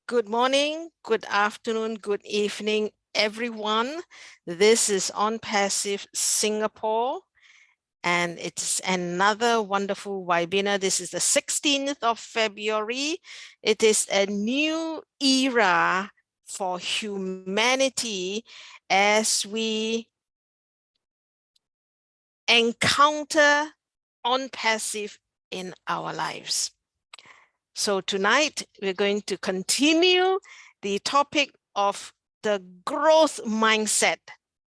Good morning, good afternoon, good evening, everyone. This is ONPASSIVE Singapore, and it's another wonderful webinar. This is the 16th of February. It is a new era for humanity as we encounter ONPASSIVE in our lives. So tonight we're going to continue the topic of the growth mindset.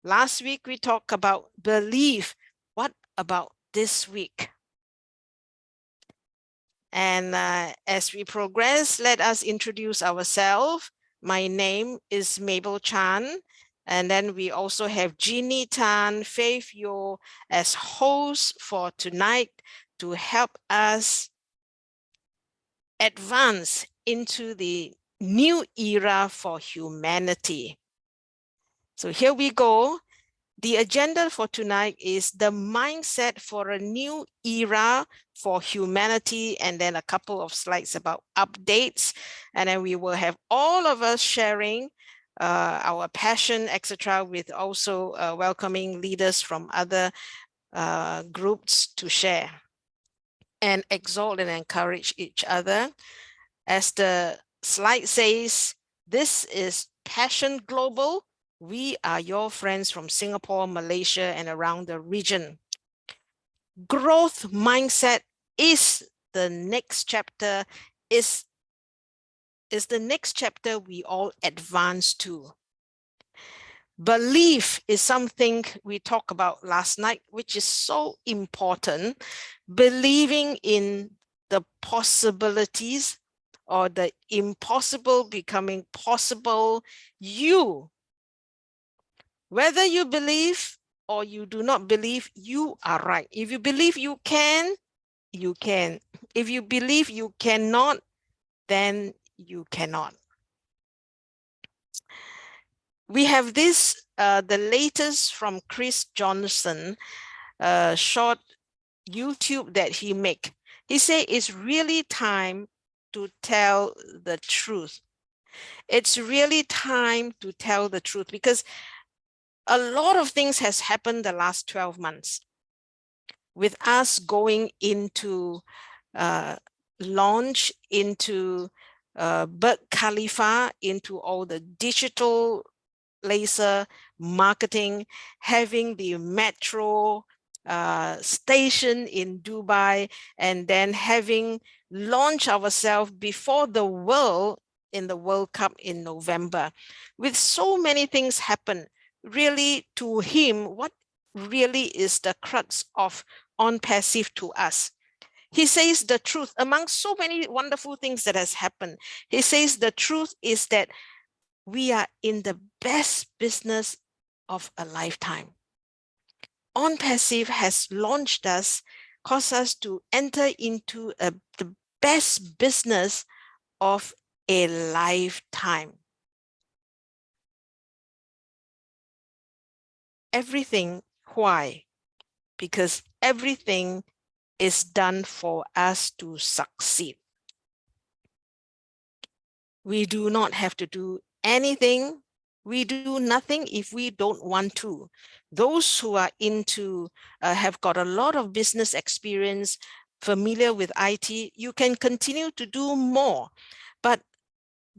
Last week we talked about belief. What about this week? And as we progress, let us introduce ourselves. My name is Mabel Chan. And then we also have Jeannie Tan, Faith Yo as hosts for tonight to help us advance into the new era for humanity. So here we go. The agenda for tonight is the mindset for a new era for humanity, and then a couple of slides about updates. And then we will have all of us sharing our passion, etc., with also welcoming leaders from other groups to share and exalt and encourage each other. As the slide says, this is Passion Global. We are your friends from Singapore, Malaysia, and around the region. Growth mindset is the next chapter, is the next chapter we all advance to. Belief is something we talked about last night, which is so important. Believing in the possibilities or the impossible becoming possible. Whether you believe or you do not believe, you are right. If you believe you can, you can. If you believe you cannot, then you cannot. We have this, the latest from Chris Johnson, short YouTube that he make. He say it's really time to tell the truth. It's really time to tell the truth because a lot of things has happened the last 12 months with us going into launch into Burj Khalifa, into all the digital laser marketing, having the metro station in Dubai, and then having launched ourselves before the world in the World Cup in November. With so many things happen, really to him, what really is the crux of ONPASSIVE to us? He says the truth among so many wonderful things that has happened. He says the truth is that we are in the best business of a lifetime. ONPASSIVE has launched us, caused us to enter into the best business of a lifetime. Everything, why? Because everything is done for us to succeed. We do not have to do anything. We do nothing if we don't want to. Those who are into, have got a lot of business experience, familiar with IT, you can continue to do more. But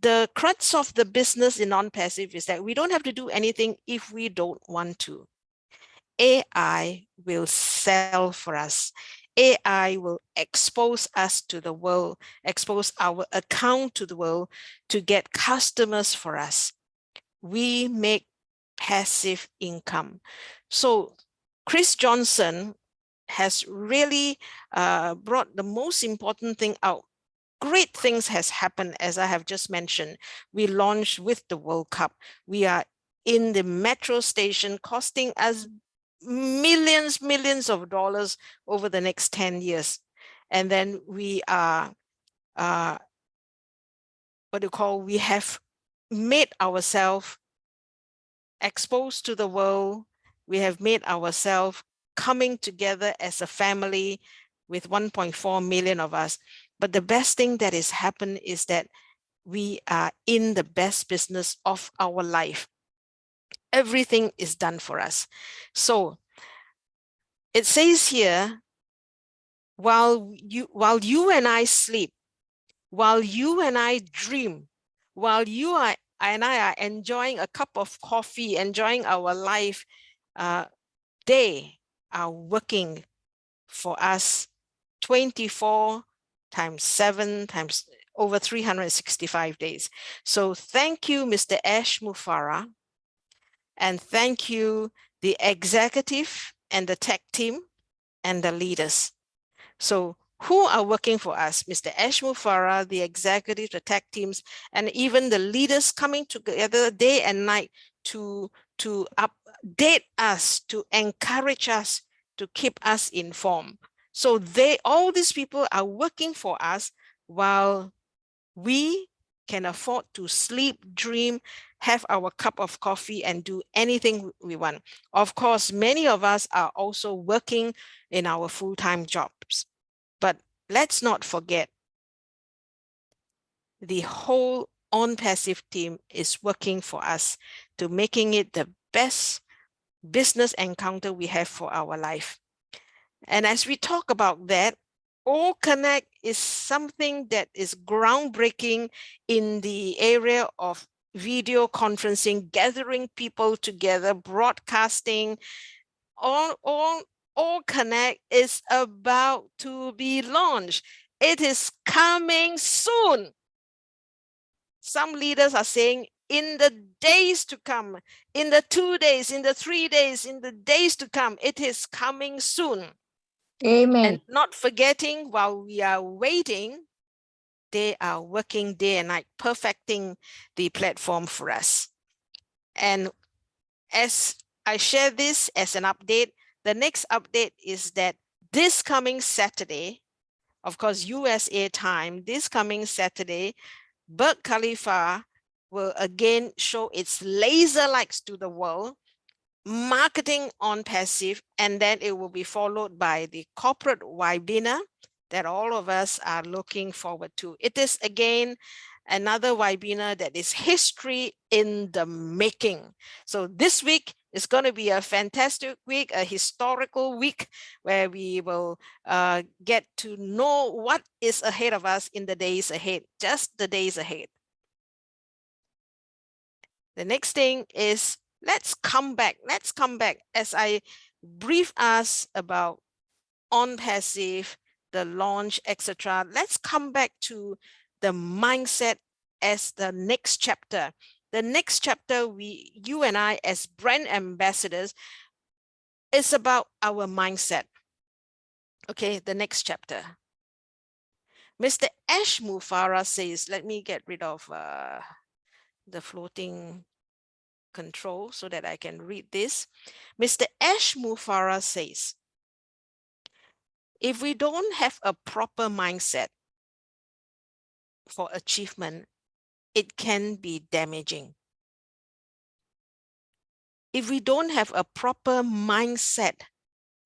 the crux of the business in ONPASSIVE is that we don't have to do anything if we don't want to. AI will sell for us. AI will expose us to the world, expose our account to the world to get customers for us. We make passive income. So Chris Johnson has really brought the most important thing out. Great things has happened, as I have just mentioned. We launched with the World Cup. We are in the metro station, costing us millions of dollars over the next 10 years. And then we are, we have made ourselves exposed to the world. We have made ourselves coming together as a family with 1.4 million of us. But the best thing that has happened is that we are in the best business of our life. Everything is done for us. So it says here, while you and I sleep, while you and I dream, while you and I are enjoying a cup of coffee, enjoying our life, they are working for us 24 times 7 times over 365 days. So thank you, Mr. Ash Mufarah, and thank you, the executive and the tech team and the leaders. So who are working for us? Mr. Ash Mufarah, the executive, the tech teams, and even the leaders coming together day and night to update us, to encourage us, to keep us informed. So all these people are working for us while we can afford to sleep, dream, have our cup of coffee, and do anything we want. Of course, many of us are also working in our full-time jobs. But let's not forget, the whole ONPASSIVE team is working for us to making it the best business encounter we have for our life. And as we talk about that, All Connect is something that is groundbreaking in the area of video conferencing, gathering people together, broadcasting. All Connect is about to be launched. It is coming soon. Some leaders are saying in the days to come, in the 2 days, in the 3 days, in the days to come, it is coming soon. Amen. And not forgetting, while we are waiting, they are working day and night, perfecting the platform for us. And as I share this as an update, the next update is that this coming Saturday, of course, USA time, this coming Saturday, Burj Khalifa will again show its laser lights to the world, marketing ONPASSIVE, and then it will be followed by the corporate webinar that all of us are looking forward to. It is again another webinar that is history in the making. So this week is going to be a fantastic week, a historical week, where we will get to know what is ahead of us in the days ahead, just the days ahead. The next thing is, let's come back as I brief us about ONPASSIVE, the launch, etc. Let's come back to the mindset as the next chapter. The next chapter, you and I as brand ambassadors, is about our mindset. Okay, the next chapter. Mr. Ash Mufarah says, let me get rid of the floating control so that I can read this. Mr. Ash Mufarah says, if we don't have a proper mindset for achievement, it can be damaging. If we don't have a proper mindset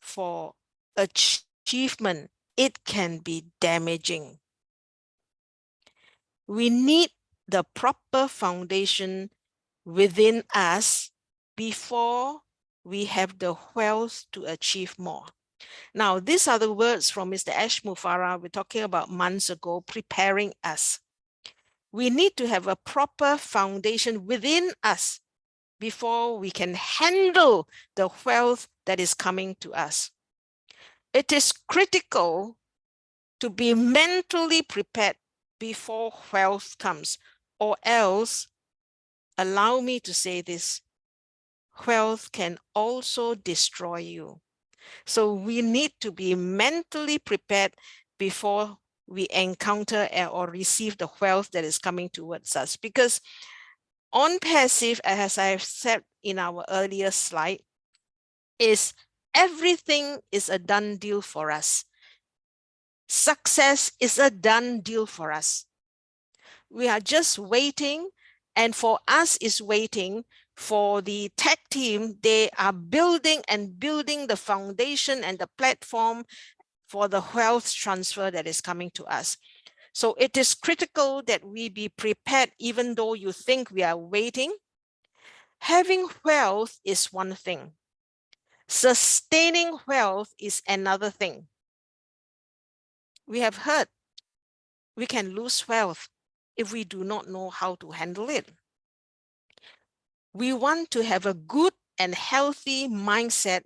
for achievement, it can be damaging. We need the proper foundation within us before we have the wealth to achieve more. Now, these are the words from Mr. Ash Mufarah. We're talking about months ago, preparing us. We need to have a proper foundation within us before we can handle the wealth that is coming to us. It is critical to be mentally prepared before wealth comes, or else, allow me to say this, wealth can also destroy you. So we need to be mentally prepared before we encounter or receive the wealth that is coming towards us. Because ONPASSIVE, as I've said in our earlier slide, is everything is a done deal for us. Success is a done deal for us. We are just waiting, and for us is waiting. For the tech team, they are building the foundation and the platform for the wealth transfer that is coming to us. So it is critical that we be prepared even though you think we are waiting. Having wealth is one thing. Sustaining wealth is another thing. We have heard we can lose wealth if we do not know how to handle it. We want to have a good and healthy mindset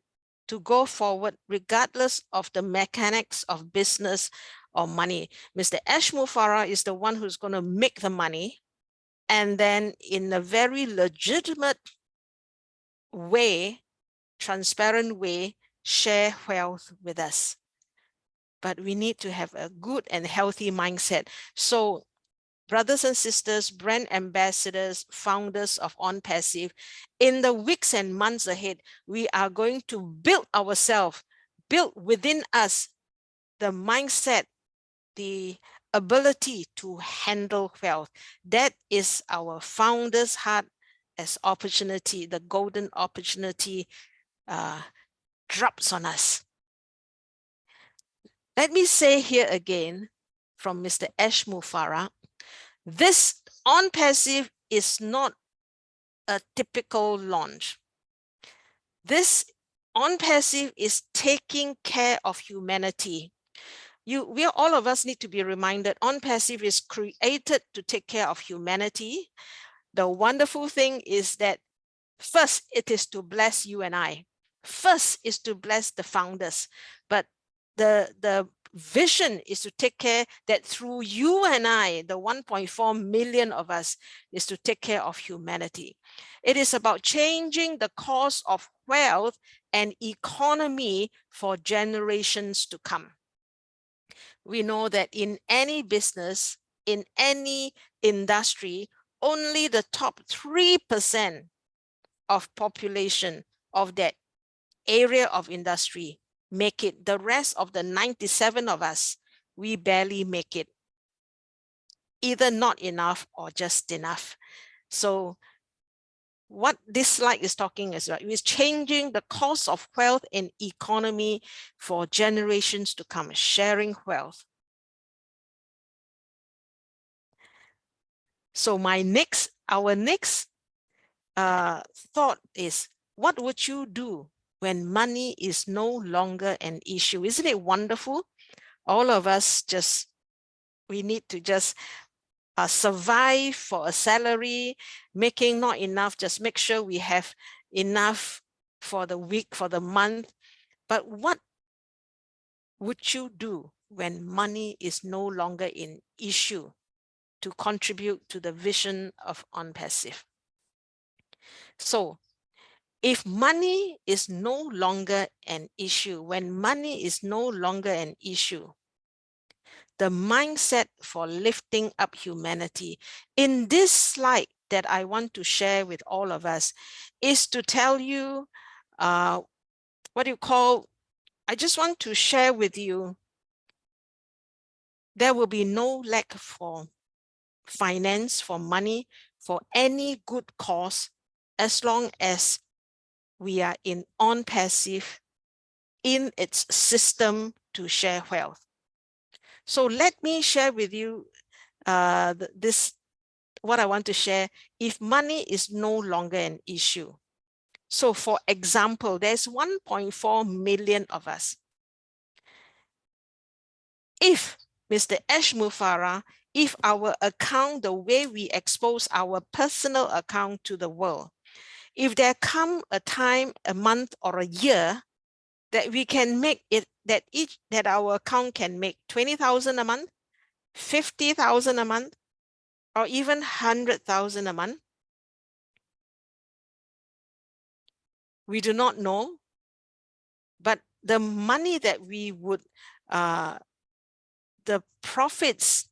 to go forward regardless of the mechanics of business or money. Mr. Ashmufara is the one who's going to make the money, and then in a very legitimate way, transparent way, share wealth with us. But we need to have a good and healthy mindset. So brothers and sisters, brand ambassadors, founders of ONPASSIVE, in the weeks and months ahead, we are going to build ourselves, build within us the mindset, the ability to handle wealth. That is our founder's heart as opportunity, the golden opportunity drops on us. Let me say here again from Mr. Ashmufara, this ONPASSIVE is not a typical launch. This ONPASSIVE is taking care of humanity. All of us need to be reminded ONPASSIVE is created to take care of humanity. The wonderful thing is that first, it is to bless you and I. First is to bless the founders, but the vision is to take care that through you and I, the 1.4 million of us, is to take care of humanity. It is about changing the course of wealth and economy for generations to come. We know that in any business, in any industry, only the top 3% of population of that area of industry make it. The rest of the 97 of us, we barely make it. Either not enough or just enough. So what this slide is talking is about is changing the course of wealth and economy for generations to come, sharing wealth. So our next thought is, what would you do when money is no longer an issue? Isn't it wonderful? All of us we need to just survive for a salary, making not enough, just make sure we have enough for the week, for the month. But what would you do when money is no longer an issue to contribute to the vision of ONPASSIVE? So if money is no longer an issue, when money is no longer an issue, the mindset for lifting up humanity in this slide that I want to share with all of us is to tell you I just want to share with you, there will be no lack for finance, for money, for any good cause, as long as we are in ONPASSIVE in its system to share wealth. So let me share with you what I want to share. If money is no longer an issue. So for example, there's 1.4 million of us. If Mr. Ashmufara, if our account, the way we expose our personal account to the world, if there come a time, a month or a year that we can make it, that our account can make 20,000 a month, 50,000 a month, or even 100,000 a month, we do not know. But the money that we would, the profits,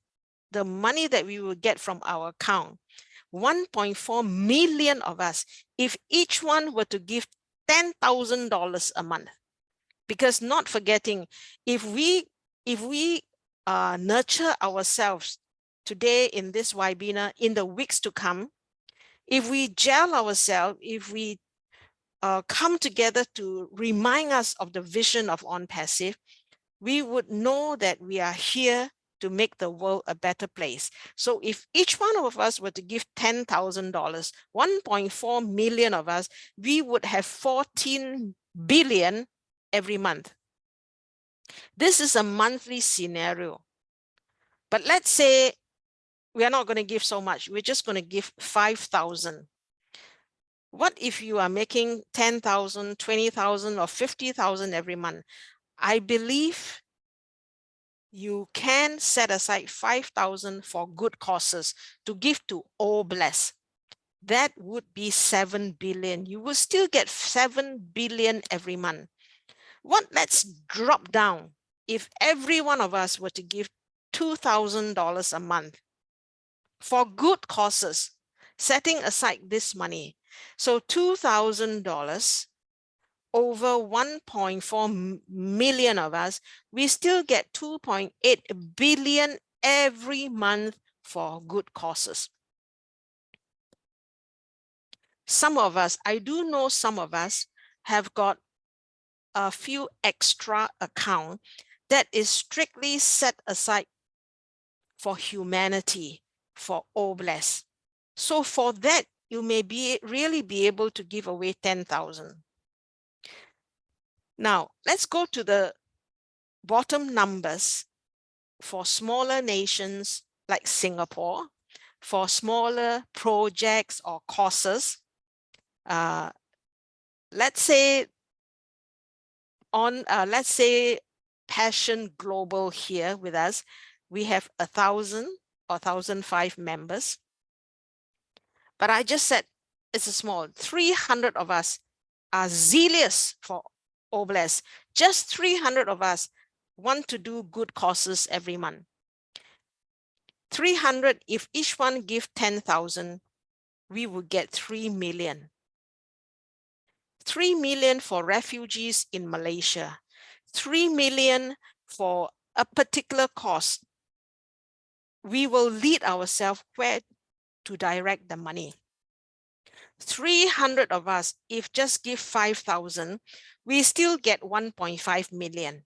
the money that we will get from our account, 1.4 million of us, if each one were to give $10,000 a month, because not forgetting, if we nurture ourselves today in this webinar, in the weeks to come, if we gel ourselves, if we come together to remind us of the vision of ONPASSIVE, we would know that we are here to make the world a better place. So if each one of us were to give $10,000, 1.4 million of us, we would have 14 billion every month. This is a monthly scenario. But let's say we are not going to give so much. We're just going to give 5,000. What if you are making 10,000, 20,000 or 50,000 every month? I believe you can set aside 5,000 for good causes to give to all blessed. That would be 7 billion. You will still get 7 billion every month. Let's drop down. If every one of us were to give $2,000 a month for good causes, setting aside this money. So $2,000 over 1.4 million of us, we still get 2.8 billion every month for good causes. Some of us, I do know some of us have got a few extra accounts that is strictly set aside for humanity, for all blessed. So for that, you may really be able to give away 10,000. Now, let's go to the bottom numbers for smaller nations like Singapore, for smaller projects or causes. Let's say Passion Global here with us, we have 1,000 or 1,005 members. But I just said it's a small, 300 of us are zealous for all blessed. Just 300 of us want to do good causes every month. 300, if each one give 10,000, we would get 3 million. 3 million for refugees in Malaysia. 3 million for a particular cause. We will lead ourselves where to direct the money. 300 of us, if just give 5,000, we still get 1.5 million.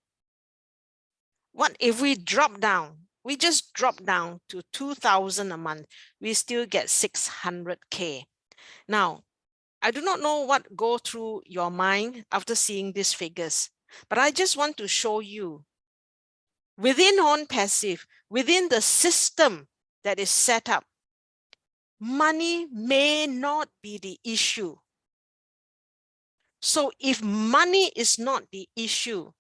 What if we drop down? We just drop down to 2,000 a month. We still get 600K. Now, I do not know what goes through your mind after seeing these figures, but I just want to show you within ONPASSIVE, within the system that is set up, money may not be the issue. So if money is not the issue,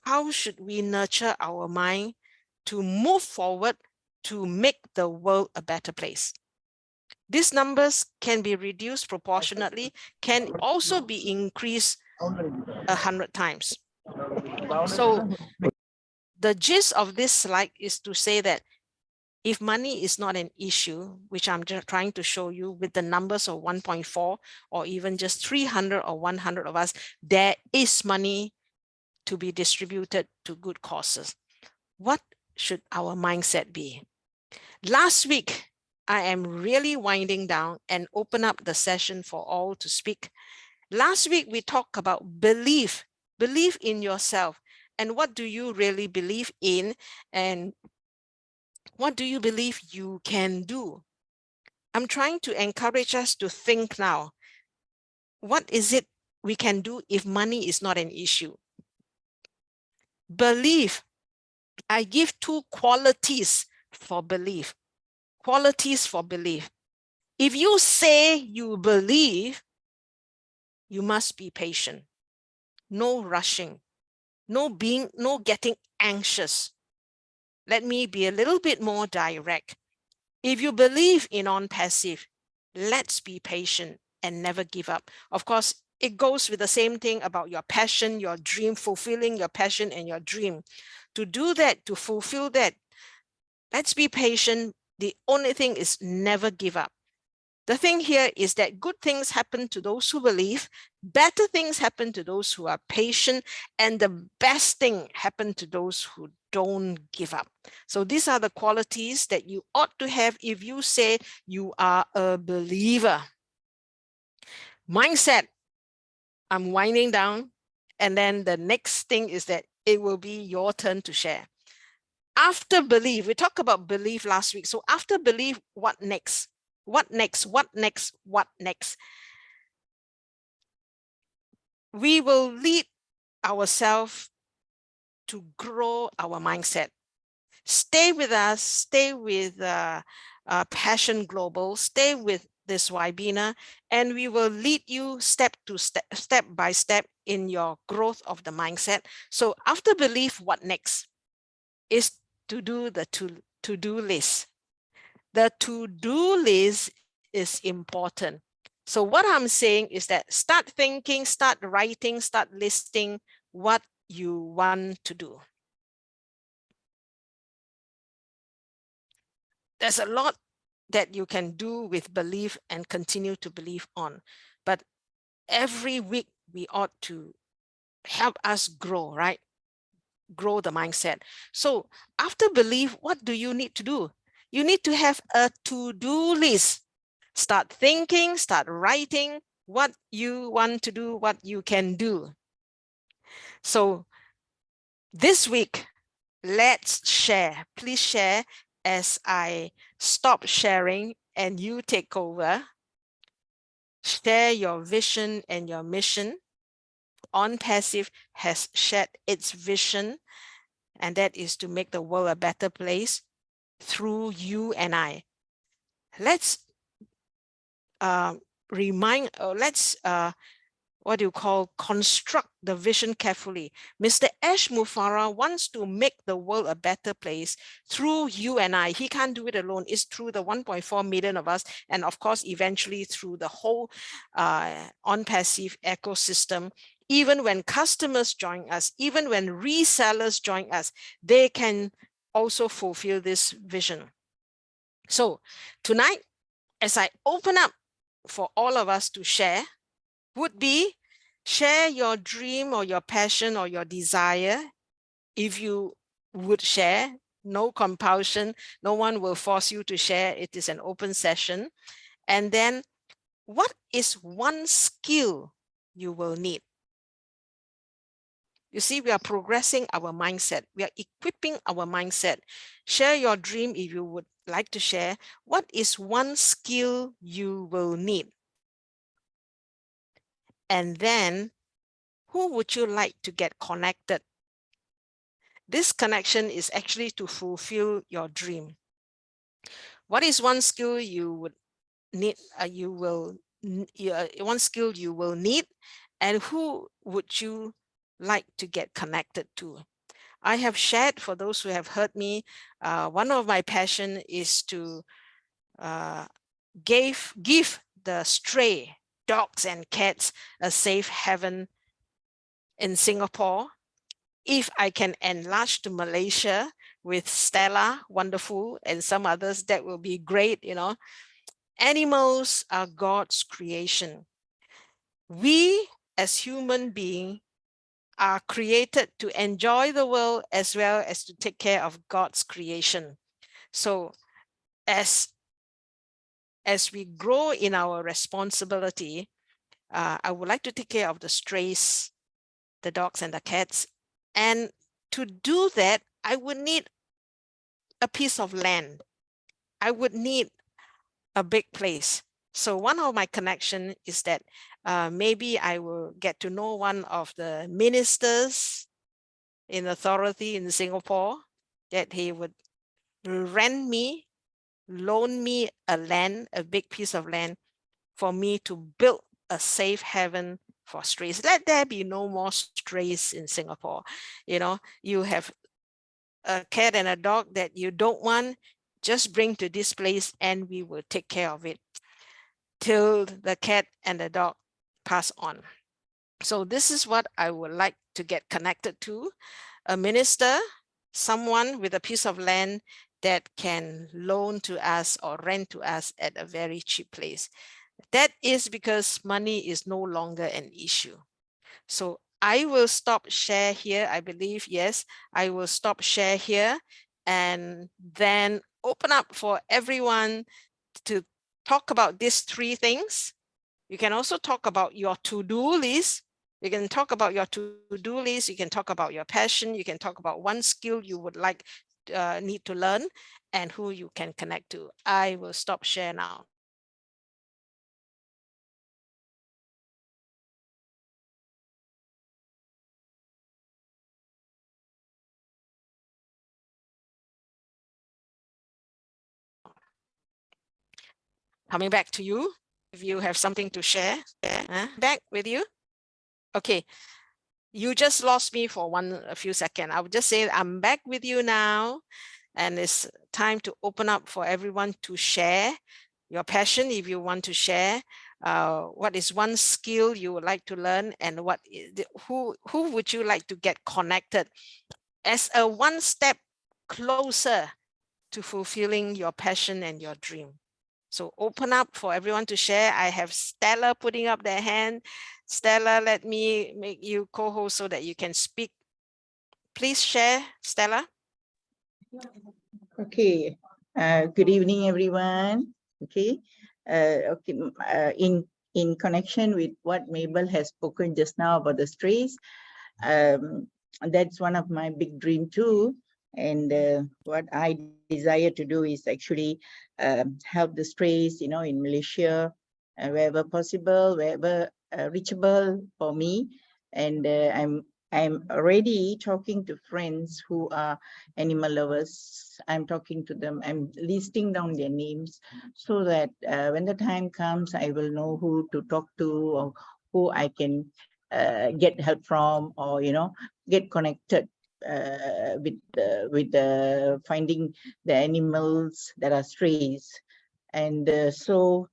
how should we nurture our mind to move forward to make the world a better place? These numbers can be reduced proportionately, can also be increased 100 times. So the gist of this slide is to say that if money is not an issue, which I'm just trying to show you with the numbers of 1.4 or even just 300 or 100 of us, there is money to be distributed to good causes. What should our mindset be? Last week, I am really winding down and open up the session for all to speak. Last week, we talked about belief in yourself. And what do you really believe in? And what do you believe you can do? I'm trying to encourage us to think now. What is it we can do if money is not an issue? Belief. I give 2 qualities for belief. Qualities for belief. If you say you believe, you must be patient. No rushing. No getting anxious. Let me be a little bit more direct. If you believe in ONPASSIVE, let's be patient and never give up. Of course, it goes with the same thing about your passion, your dream, fulfilling your passion and your dream. To do that, to fulfill that, let's be patient. The only thing is never give up. The thing here is that good things happen to those who believe, better things happen to those who are patient, and the best thing happen to those who don't give up. So these are the qualities that you ought to have if you say you are a believer. Mindset, I'm winding down. And then the next thing is that it will be your turn to share. After belief, we talked about belief last week. So after belief, what next? What next? What next? What next? We will lead ourselves to grow our mindset. Stay with us, stay with Passion Global, stay with this webinar, and we will lead you step by step in your growth of the mindset. So after belief, what next? Is to do the to-do list. The to-do list is important. So what I'm saying is that start thinking, start writing, start listing what you want to do. There's a lot that you can do with belief and continue to believe on. But every week we ought to help us grow, right? Grow the mindset. So after belief, what do you need to do? You need to have a to-do list. Start thinking, start writing what you want to do, what you can do. So this week, let's share. Please share as I stop sharing and you take over. Share your vision and your mission. ONPASSIVE has shared its vision, and that is to make the world a better place through you and I. Let's construct the vision carefully. Mr. Ash Mufareh wants to make the world a better place through you and I. He can't do it alone. It's through the 1.4 million of us, and of course, eventually through the whole ONPASSIVE ecosystem. Even when customers join us, even when resellers join us, they can also fulfill this vision. So tonight, as I open up for all of us to share, would be share your dream or your passion or your desire. If you would share, no compulsion, no one will force you to share. It is an open session. And then what is one skill you will need? You see, we are progressing our mindset. We are equipping our mindset. Share your dream if you would like to share. What is one skill you will need? And then who would you like to get connected? This connection is actually to fulfill your dream. What is one skill you would need? One skill you will need, and who would you like to get connected to? I have shared, for those who have heard me, one of my passion is to give the stray dogs and cats a safe haven in Singapore. If I can enlarge to Malaysia with Stella, wonderful, and some others, that will be great. You know, animals are God's creation. We as human beings are created to enjoy the world as well as to take care of God's creation. So as we grow in our responsibility, I would like to take care of the strays, the dogs and the cats. And to do that, I would need a piece of land. I would need a big place. So one of my connection is that maybe I will get to know one of the ministers in authority in Singapore, that he would loan me a land, a big piece of land for me to build a safe haven for strays. Let there be no more strays in Singapore. You know, you have a cat and a dog that you don't want, just bring to this place and we will take care of it till the cat and the dog pass on. So this is what I would like to get connected to: a minister, someone with a piece of land that can loan to us or rent to us at a very cheap place. That is because money is no longer an issue. So I will stop share here. I believe, yes, I will stop share here and then open up for everyone to talk about these three things. You can also talk about your to-do list. You can talk about your to-do list. You can talk about your passion. You can talk about one skill you would like need to learn and who you can connect to. I will stop share now. Coming back to you, if you have something to share, back with you. Okay, you just lost me for a few seconds. I would just say I'm back with you now, and it's time to open up for everyone to share your passion. If you want to share, what is one skill you would like to learn, and who would you like to get connected as a one step closer to fulfilling your passion and your dream? So open up for everyone to share. I have Stella putting up their hand. Stella, let me make you co-host so that you can speak. Please share, Stella. Okay. Good evening, everyone. Okay. In connection with what Mabel has spoken just now about the strays, that's one of my big dream too. And what I desire to do is actually help the strays, in Malaysia, wherever possible, wherever reachable for me. And I'm already talking to friends who are animal lovers. I'm talking to them. I'm listing down their names so that when the time comes, I will know who to talk to or who I can get help from, or get connected with finding the animals that are strays. And so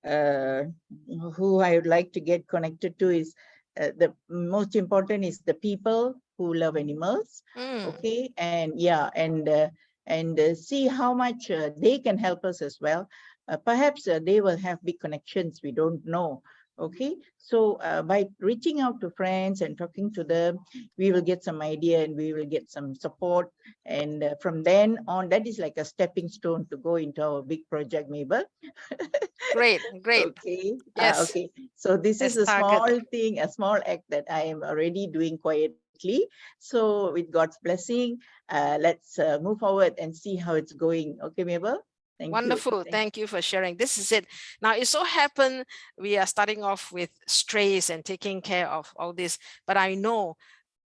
who I would like to get connected to is the most important is the people who love animals. Okay, and yeah, and see how much they can help us as well. Perhaps they will have big connections we don't know. Okay, so by reaching out to friends and talking to them, we will get some idea and we will get some support. And from then on, that is like a stepping stone to go into our big project, Mabel. Great. Okay. Yes. Okay. So this is a small thing, a small act that I am already doing quietly. So with God's blessing, let's move forward and see how it's going. Okay, Mabel? Thank Wonderful. you. Thank you for sharing. This is it. Now, it so happened we are starting off with strays and taking care of all this, but I know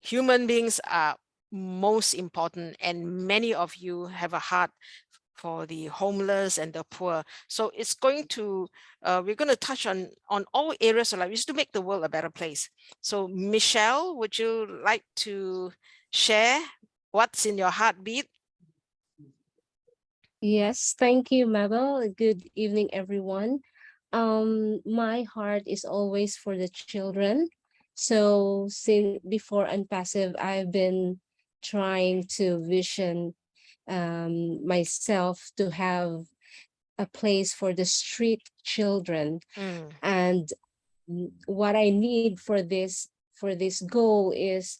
human beings are most important, and many of you have a heart for the homeless and the poor. So it's going to, we're going to touch on all areas of life. It's to make the world a better place. So Michelle, would you like to share what's in your heartbeat? Yes, thank you, Mabel. Good evening, everyone. My heart is always for the children. So since before ONPASSIVE, I've been trying to vision myself to have a place for the street children. And what I need for this goal is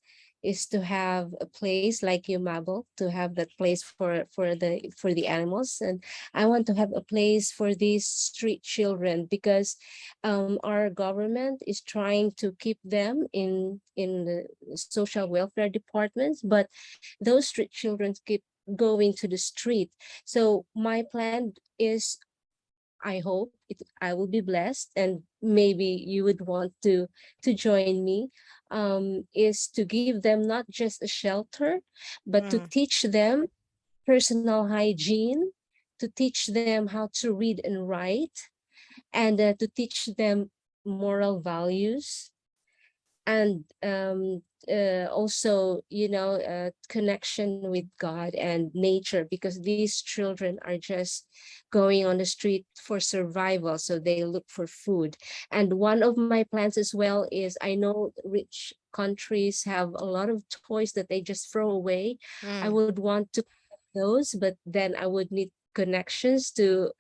to have a place like you, Mabel, to have that place for the animals. And I want to have a place for these street children because our government is trying to keep them in the social welfare departments, but those street children keep going to the street. So my plan is, I hope I will be blessed, and maybe you would want to join me, is to give them not just a shelter, but to teach them personal hygiene, to teach them how to read and write, and to teach them moral values, and also, connection with God and nature, because these children are just going on the street for survival, so they look for food. And one of my plans as well is, I know rich countries have a lot of toys that they just throw away. I would want to those, but then I would need connections to,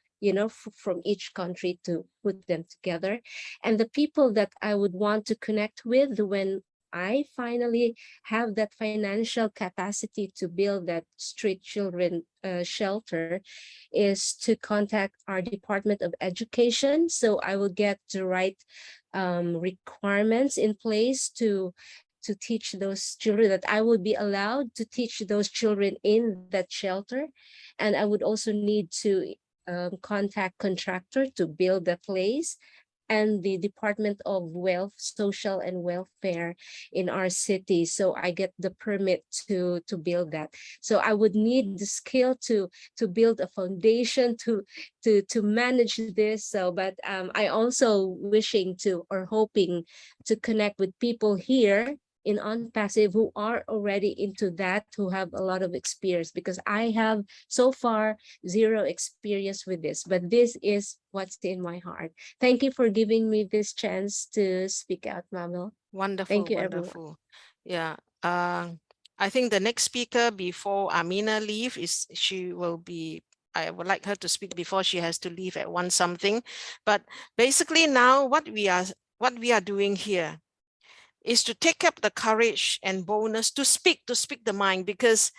from each country to put them together. And the people that I would want to connect with when I finally have that financial capacity to build that street children shelter is to contact our Department of Education. So I will get the right requirements in place to to teach those children, that I would be allowed to teach those children in that shelter. And I would also need to contact contractor to build the place, and the Department of Social and Welfare in our city. So I get the permit to build that. So I would need the skill to build a foundation to manage this. So, but I also wishing to, or hoping to, connect with people here in ONPASSIVE who are already into that, who have a lot of experience, because I have so far zero experience with this, but this is what's in my heart. Thank you for giving me this chance to speak out, Mabel. Wonderful, Thank you, everyone. wonderful. Yeah. I think the next speaker before Amina leave is, I would like her to speak before she has to leave at 1 something. But basically now what we are doing here is to take up the courage and boldness to speak the mind, because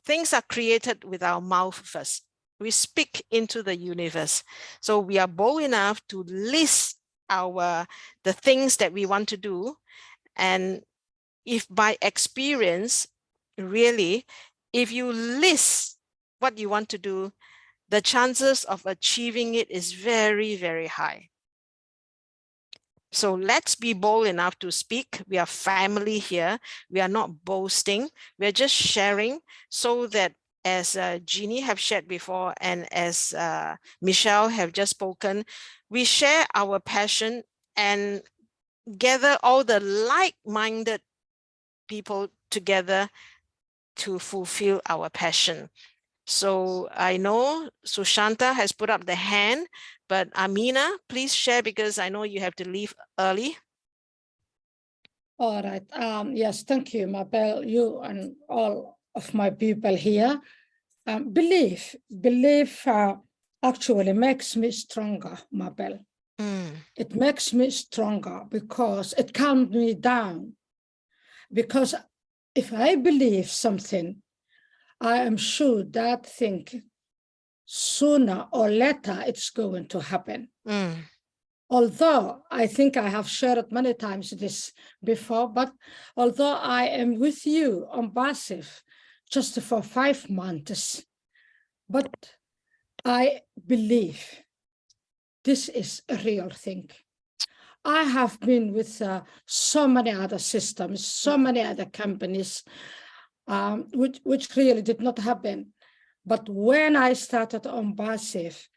things are created with our mouth first. We speak into the universe. So we are bold enough to list the things that we want to do. And if by experience, really, if you list what you want to do, the chances of achieving it is very, very high. So let's be bold enough to speak. We are family here. We are not boasting. We're just sharing, so that, as Jeannie have shared before, and as Michelle have just spoken, we share our passion and gather all the like-minded people together to fulfill our passion. So I know Sushanta has put up the hand, but Amina, please share, because I know you have to leave early. All right. Yes, thank you, Mabel, you and all of my people here. Belief actually makes me stronger, Mabel. It makes me stronger because it calms me down. Because if I believe something, I am sure that thing sooner or later it's going to happen. Although I think I have shared many times this before, but although I am with you on passive just for 5 months, but I believe this is a real thing. I have been with so many other systems, so many other companies, which really did not happen. But when I started on passive,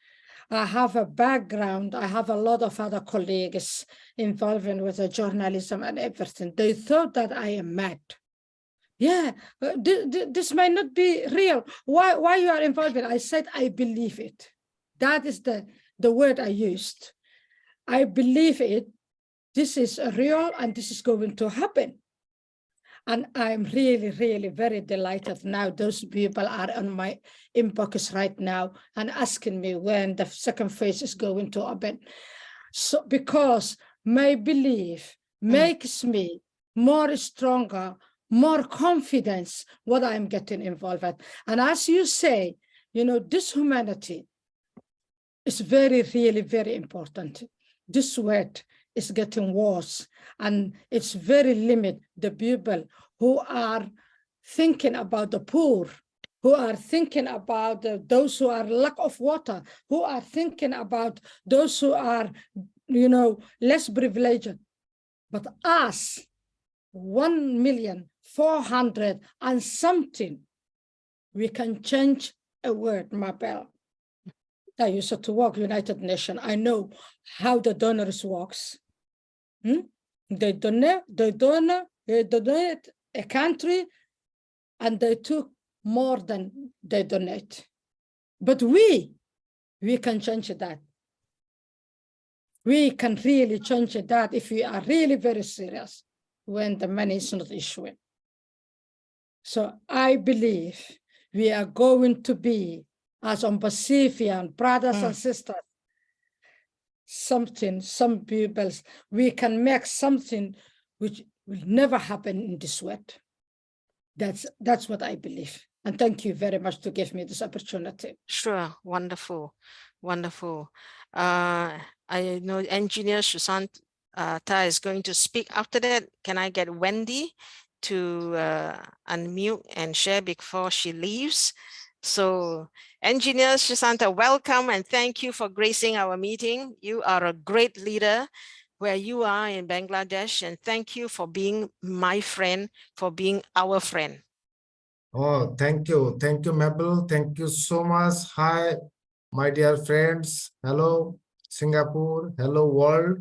I have a background. I have a lot of other colleagues involved with the journalism and everything. They thought that I am mad. Yeah, this might not be real. Why you are involved? I said, I believe it. That is the word I used. I believe it. This is real and this is going to happen. And I'm really, really very delighted now. Those people are on my inbox right now and asking me when the second phase is going to open. So because my belief makes me more stronger, more confidence what I'm getting involved with. And as you say, you know, this humanity is very, really, very important. This word is getting worse, and it's very limited the people who are thinking about the poor, who are thinking about those who are lack of water, who are thinking about those who are, you know, less privileged. But us, 1,400,000 and something, we can change a word, Mabel. I used to work United Nations. I know how the donors works. They donate a country, and they took more than they donate. But we can change that. We can really change that if we are really very serious when the money is not issuing. So I believe we are going to be, as ONPASSIVE brothers and sisters, something, some peoples, we can make something which will never happen in this world. That's what I believe. And thank you very much to give me this opportunity. Sure, wonderful, wonderful. I know Engineer Sushant Ta is going to speak. After that, can I get Wendy to unmute and share before she leaves? So, Engineer Shasanta, welcome and thank you for gracing our meeting. You are a great leader where you are in Bangladesh, and thank you for being my friend, for being our friend. Oh, thank you. Thank you, Mabel. Thank you so much. Hi, my dear friends. Hello, Singapore. Hello, world.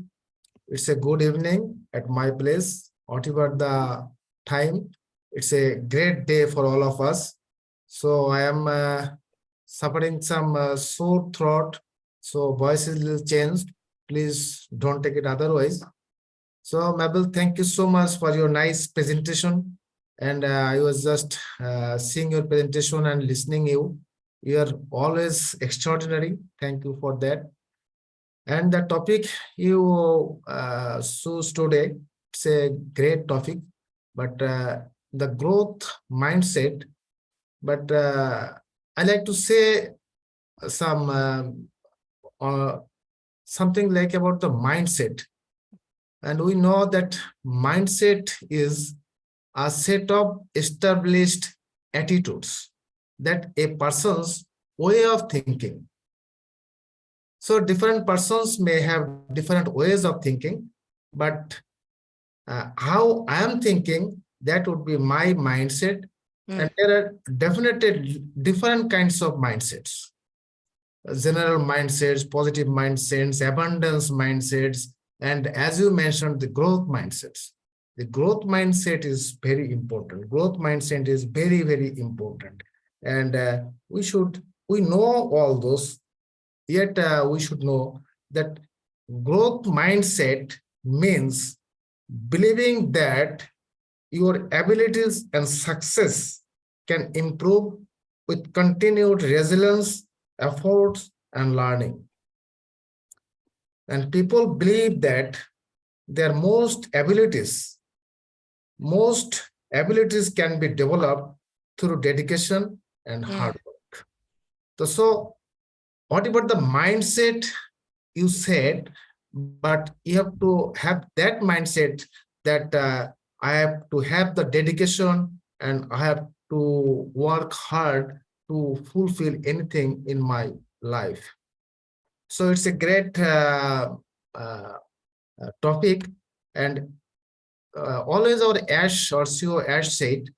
It's a good evening at my place, whatever the time. It's a great day for all of us. So I am suffering some sore throat. So voice is a little changed. Please don't take it otherwise. So Mabel, thank you so much for your nice presentation. And I was just seeing your presentation and listening you. You are always extraordinary. Thank you for that. And the topic you chose today, it's a great topic, but the growth mindset. But I like to say some something like about the mindset. And we know that mindset is a set of established attitudes that a person's way of thinking. So different persons may have different ways of thinking, but how I am thinking, that would be my mindset. And there are definitely different kinds of mindsets. General mindsets, positive mindsets, abundance mindsets, and as you mentioned, the growth mindsets. The growth mindset is very important. Growth mindset is very, very important. And we know all those, yet we should know that growth mindset means believing that your abilities and success can improve with continued resilience, efforts, and learning. And people believe that their most abilities can be developed through dedication and hard work. So what about the mindset you said, but you have to have that mindset that I have to have the dedication and I have to work hard to fulfill anything in my life. So it's a great topic, and always our Ash or CEO Ash said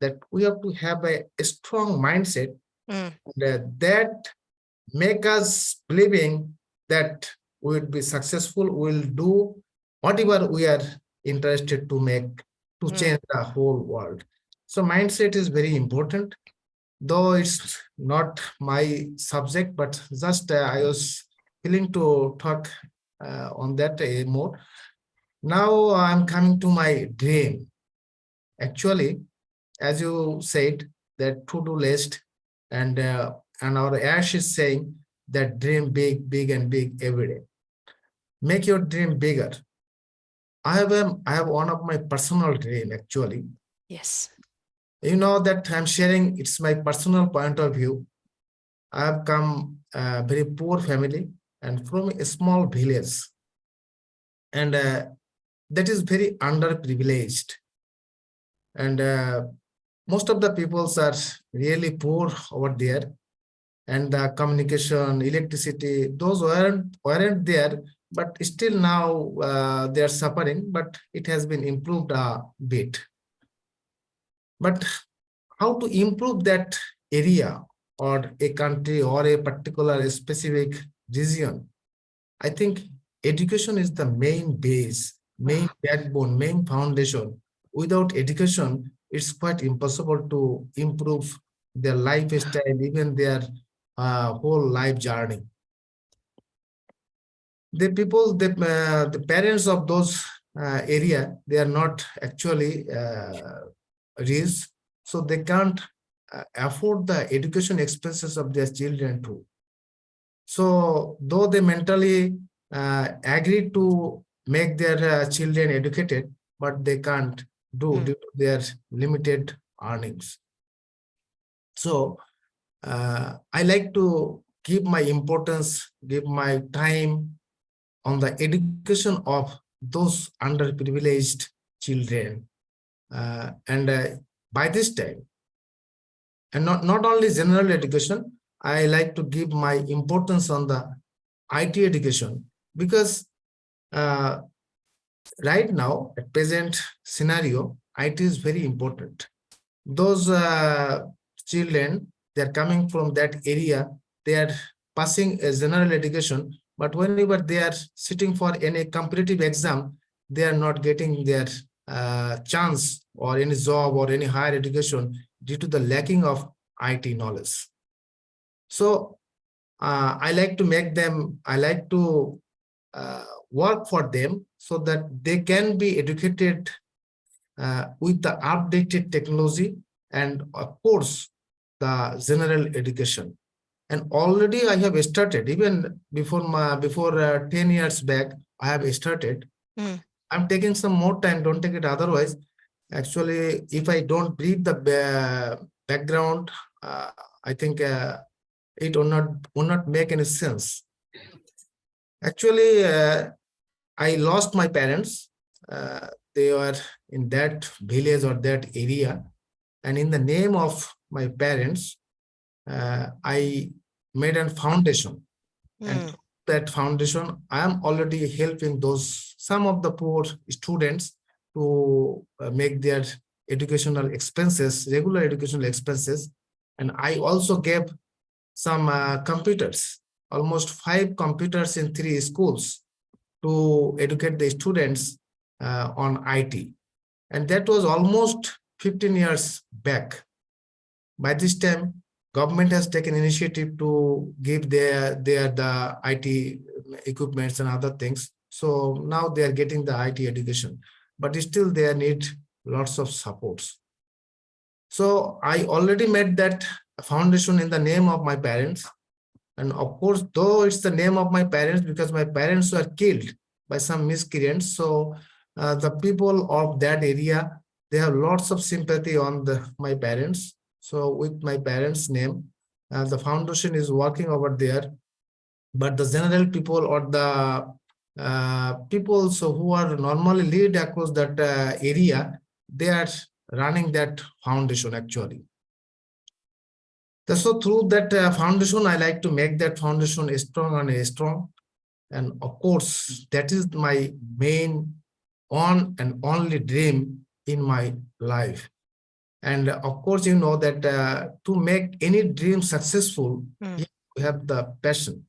that we have to have a strong mindset that make us believing that we will be successful, we'll do whatever we are interested to make to change the whole world. So mindset is very important, though it's not my subject, but just I was willing to talk on that more. Now I'm coming to my dream. Actually, as you said, that to-do list, and our Ash is saying that dream big, big and big every day. Make your dream bigger. I have one of my personal dream actually. Yes. You know that I'm sharing, it's my personal point of view. I have come a very poor family and from a small village. And that is very underprivileged. And most of the peoples are really poor over there. And the communication, electricity, those weren't there, but still now they are suffering, but it has been improved a bit. But how to improve that area or a country or a particular specific region? I think education is the main base, main backbone, main foundation. Without education, it's quite impossible to improve their lifestyle, even their whole life journey. The people, the parents of those area, they are not actually rich, so they can't afford the education expenses of their children too. So though they mentally agree to make their children educated, but they can't do due to their limited earnings. So I like to give my importance, give my time on the education of those underprivileged children. By this time, and not only general education, I like to give my importance on the IT education, because right now, at present scenario, IT is very important. Those children, they are coming from that area, they are passing a general education, but whenever they are sitting for any competitive exam, they are not getting their chance or any job or any higher education due to the lacking of IT knowledge. So I like to make them, I like to work for them so that they can be educated with the updated technology and of course the general education. And already I have started, even before 10 years back, I have started. I'm taking some more time, don't take it otherwise. Actually, if I don't brief the background, I think it will not make any sense. Actually, I lost my parents. They were in that village or that area. And in the name of my parents, I made a foundation. And that foundation, I am already helping some of the poor students to make their educational expenses, regular educational expenses. And I also gave some computers, almost 5 computers in 3 schools to educate the students on IT. And that was almost 15 years back. By this time, government has taken initiative to give the IT equipments and other things. So now they are getting the IT education, but still they need lots of supports. So I already made that foundation in the name of my parents. And of course, though it's the name of my parents, because my parents were killed by some miscreants. So the people of that area, they have lots of sympathy on my parents. So with my parents' name, the foundation is working over there. But the general people or the people who are normally lived across that area, they are running that foundation actually. So through that foundation, I like to make that foundation strong and strong. And of course, that is my main one and only dream in my life. And of course, you know that to make any dream successful, you have the passion.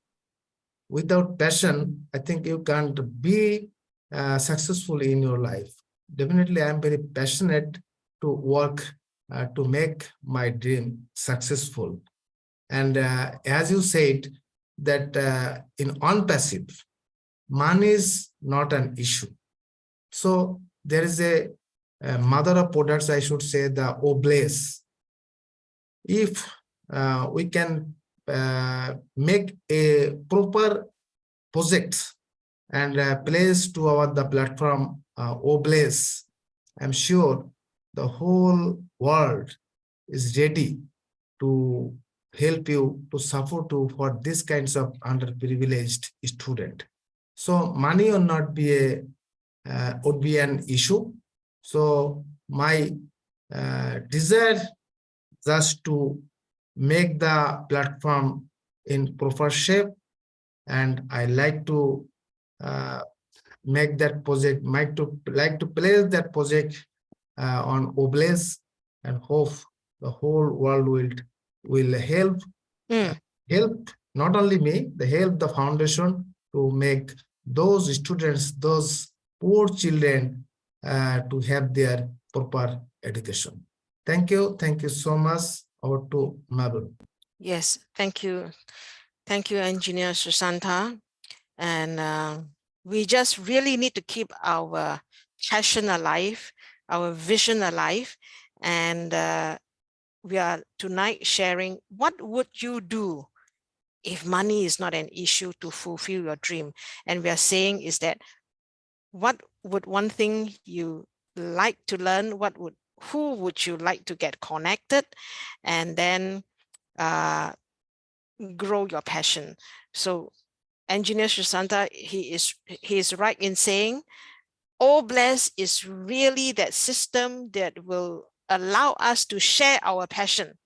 Without passion, I think you can't be successful in your life. Definitely, I'm very passionate to work to make my dream successful. And as you said, that in ONPASSIVE, money is not an issue. So there is a mother of products, I should say, the OBLAZE. If we can make a proper project and place to the platform OBLAZE, I'm sure the whole world is ready to help you, to support you for this kinds of underprivileged student. So money will not be would be an issue. So my desire just to make the platform in proper shape, and I like to make that project, like to place that project on OBLAZE, and hope the whole world will help not only me, they help the foundation to make those students, those poor children to have their proper education. Thank you so much. Over to Mabel. Yes, thank you, Engineer Susanta. And we just really need to keep our passion alive, our vision alive, and we are tonight sharing what would you do if money is not an issue to fulfill your dream. And we are saying is that what would one thing you like to learn, who would you like to get connected, and then grow your passion. So Engineer Susanta, he is right in saying OBLESS is really that system that will allow us to share our passion.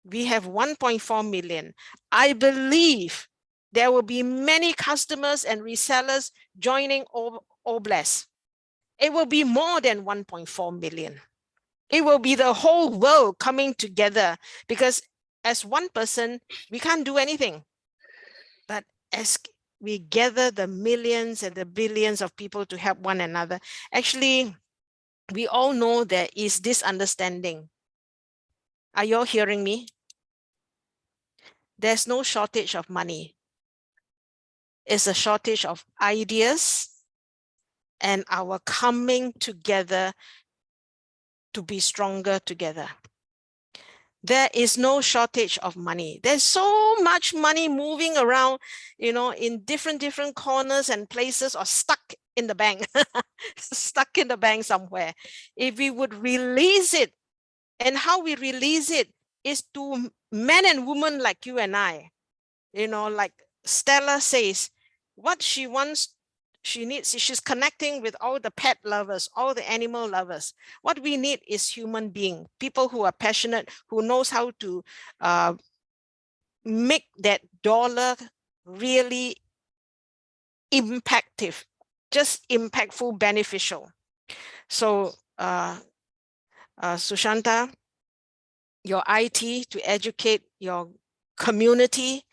We have 1.4 million. I believe there will be many customers and resellers joining OBLESS. It will be more than 1.4 million. It will be the whole world coming together, because as one person, we can't do anything. But as we gather the millions and the billions of people to help one another, actually, we all know there is this understanding. Are you all hearing me? There's no shortage of money. It's a shortage of ideas and our coming together to be stronger together. There is no shortage of money. There's so much money moving around, you know, in different corners and places, or stuck in the bank, stuck in the bank somewhere. If we would release it, and how we release it is to men and women like you and I, you know, like Stella says, what she wants, she needs, she's connecting with all the pet lovers, all the animal lovers. What we need is human being, people who are passionate, who knows how to make that dollar really impactful, just impactful, beneficial. So Sushanta, your IT to educate your community,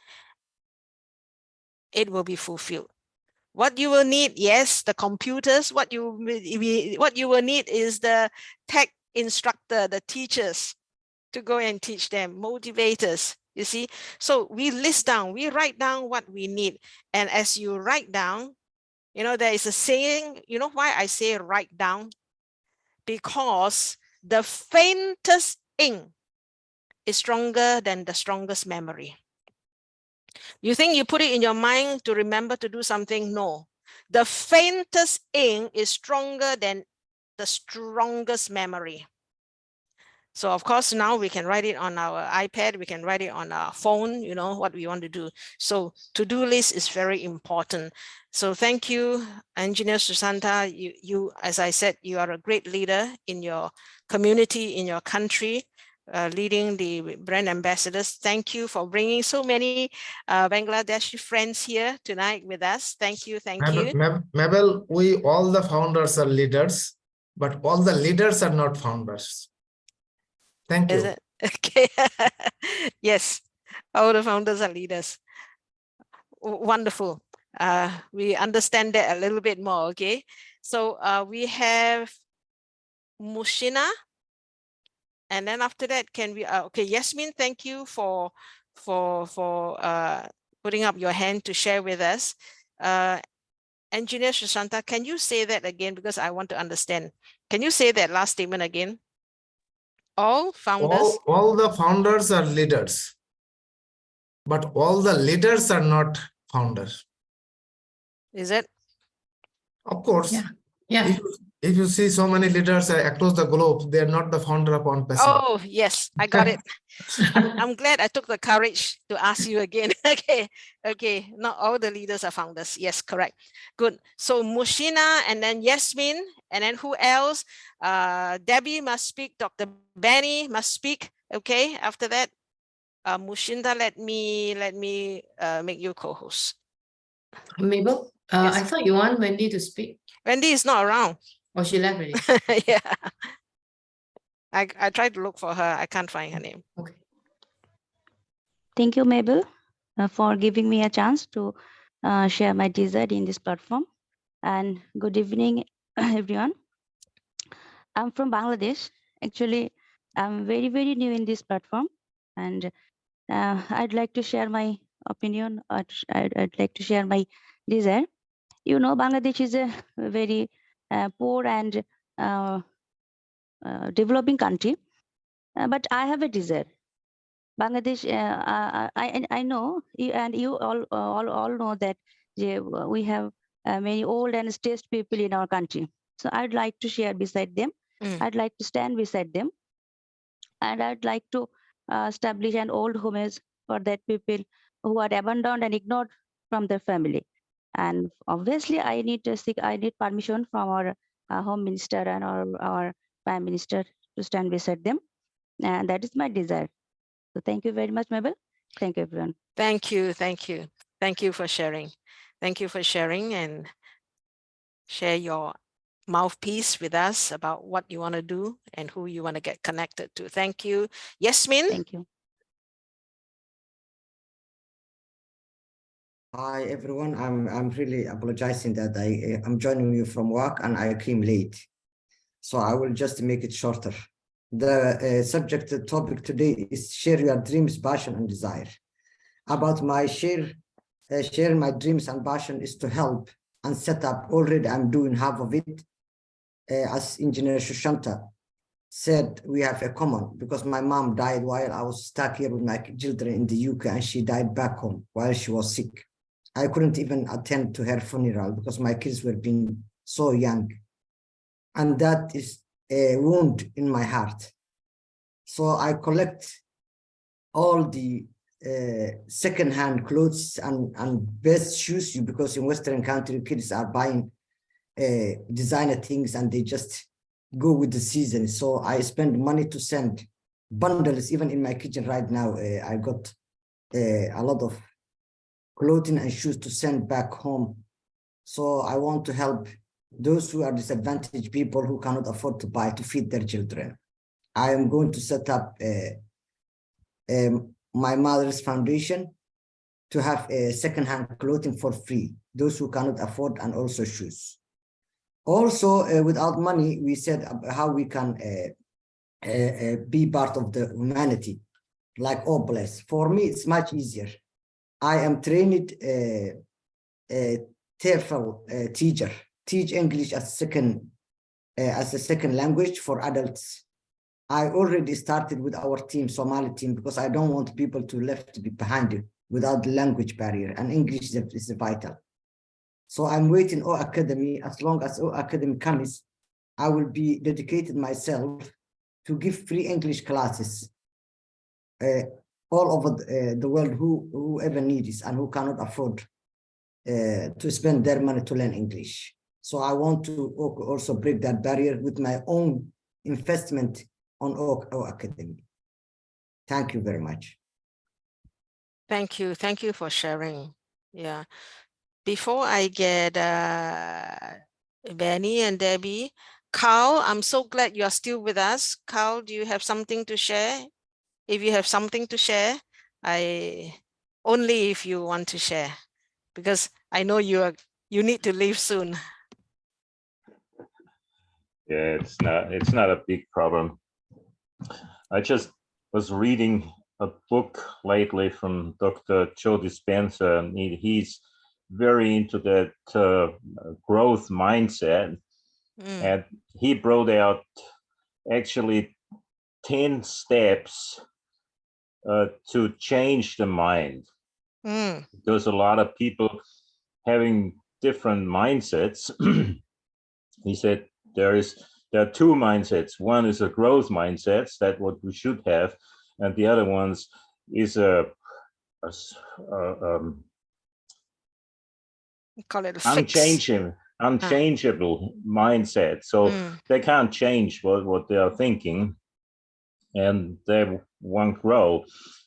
it will be fulfilled. What you will need, yes, the computers. What you will need is the tech instructor, the teachers to go and teach them, motivators, you see. So we list down, we write down what we need. And as you write down, you know, there is a saying, you know why I say write down? Because the faintest ink is stronger than the strongest memory. You think you put it in your mind to remember to do something? No. The faintest ink is stronger than the strongest memory. So of course, now we can write it on our iPad, we can write it on our phone, you know, what we want to do. So to-do list is very important. So thank you, Engineer Susanta. You, as I said, you are a great leader in your community, in your country. Leading the brand ambassadors. Thank you for bringing so many Bangladeshi friends here tonight with us. Thank you, thank you. Mabel, we all the founders are leaders, but all the leaders are not founders. Thank you. Is it? Okay. Yes, all the founders are leaders. Wonderful. We understand that a little bit more, okay? So we have Mushina. And then after that, can we, okay, Yasmin, thank you for putting up your hand to share with us. Engineer Sushanta, can you say that again? Because I want to understand. Can you say that last statement again? All founders? All the founders are leaders, but all the leaders are not founders. Is it? Of course. Yeah. Yeah. If you see so many leaders across the globe, they are not the founder of ONPASSIVE. Oh, yes, I got it. I'm glad I took the courage to ask you again. Okay, not all the leaders are founders. Yes, correct. Good. So Mushina, and then Yasmin, and then who else? Debbie must speak. Dr. Benny must speak. Okay, after that, Mushinda, let me make you co-host. Mabel, Yes. I thought you want Wendy to speak. Wendy is not around. Oh, she left already. Yeah. I tried to look for her. I can't find her name. Okay. Thank you, Mabel, for giving me a chance to share my desire in this platform. And good evening, everyone. I'm from Bangladesh. Actually, I'm very, very new in this platform. And I'd like to share my opinion. I'd like to share my desire. You know, Bangladesh is a very poor and developing country. But I have a desire. Bangladesh, I know, and you all know that we have many old and stressed people in our country. So I'd like to share beside them. I'd like to stand beside them, and I'd like to establish an old homage for that people who are abandoned and ignored from their family. And obviously, I need permission from our Home Minister and our Prime Minister to stand beside them. And that is my desire. So thank you very much, Mabel. Thank you, everyone. Thank you. Thank you. Thank you for sharing. Thank you for sharing and share your mouthpiece with us about what you want to do and who you want to get connected to. Thank you. Yasmin? Thank you. Hi everyone, I'm really apologizing that I'm joining you from work and I came late. So I will just make it shorter. The subject topic today is share your dreams, passion and desire. About my share my dreams and passion is to help and set up. Already I'm doing half of it. As Engineer Shushanta said, we have a common, because my mom died while I was stuck here with my children in the UK, and she died back home while she was sick. I couldn't even attend to her funeral because my kids were being so young. And that is a wound in my heart. So I collect all the second-hand clothes and best shoes, because in Western country, kids are buying designer things and they just go with the season. So I spend money to send bundles. Even in my kitchen right now, I got a lot of clothing and shoes to send back home. So I want to help those who are disadvantaged people who cannot afford to buy to feed their children. I am going to set up my mother's foundation to have second-hand clothing for free, those who cannot afford, and also shoes. Also, without money, we said how we can be part of the humanity, like ONPASSIVE. For me, it's much easier. I am trained TEFL teacher, teach English as a second language for adults. I already started with our team, Somali team, because I don't want people to left behind without the language barrier, and English is vital. So I'm waiting O Academy. As long as O Academy comes, I will be dedicated myself to give free English classes all over the world, whoever needs and who cannot afford to spend their money to learn English. So I want to also break that barrier with my own investment on O Academy. Thank you very much. Thank you. Thank you for sharing. Yeah. Before I get Benny and Debbie, Carl, I'm so glad you're still with us. Carl, do you have something to share? If you have something to share, only if you want to share, because I know you need to leave soon. Yeah, it's not a big problem. I just was reading a book lately from Dr. Joe Dispenza, and he's very into that growth mindset. And he brought out actually 10 steps to change the mind. There's a lot of people having different mindsets. He said there are two mindsets. One is a growth mindset, that's what we should have, and the other ones is call it unchangeable mindset. So they can't change what they are thinking, and they won't grow.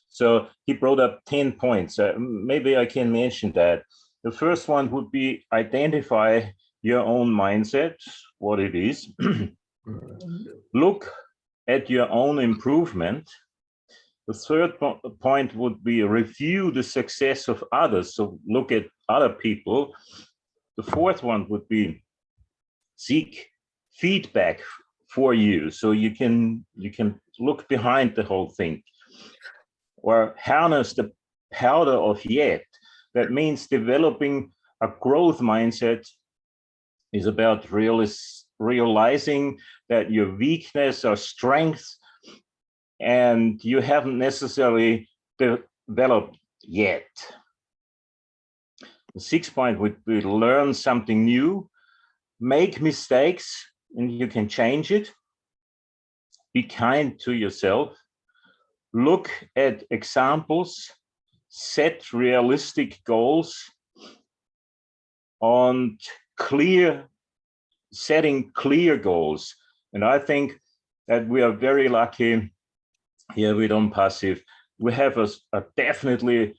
So he brought up 10 points. Maybe I can mention that. The first one would be identify your own mindset, what it is. Look at your own improvement. The third point would be review the success of others. So look at other people. The fourth one would be seek feedback for you, so you can look behind the whole thing. Or harness the power of yet. That means developing a growth mindset is about realizing that your weakness or strength and you haven't necessarily developed yet. The sixth point would be learn something new, make mistakes, and you can change it. Be kind to yourself. Look at examples, set realistic goals, on setting clear goals. And I think that we are very lucky here with ONPASSIVE. We have definitely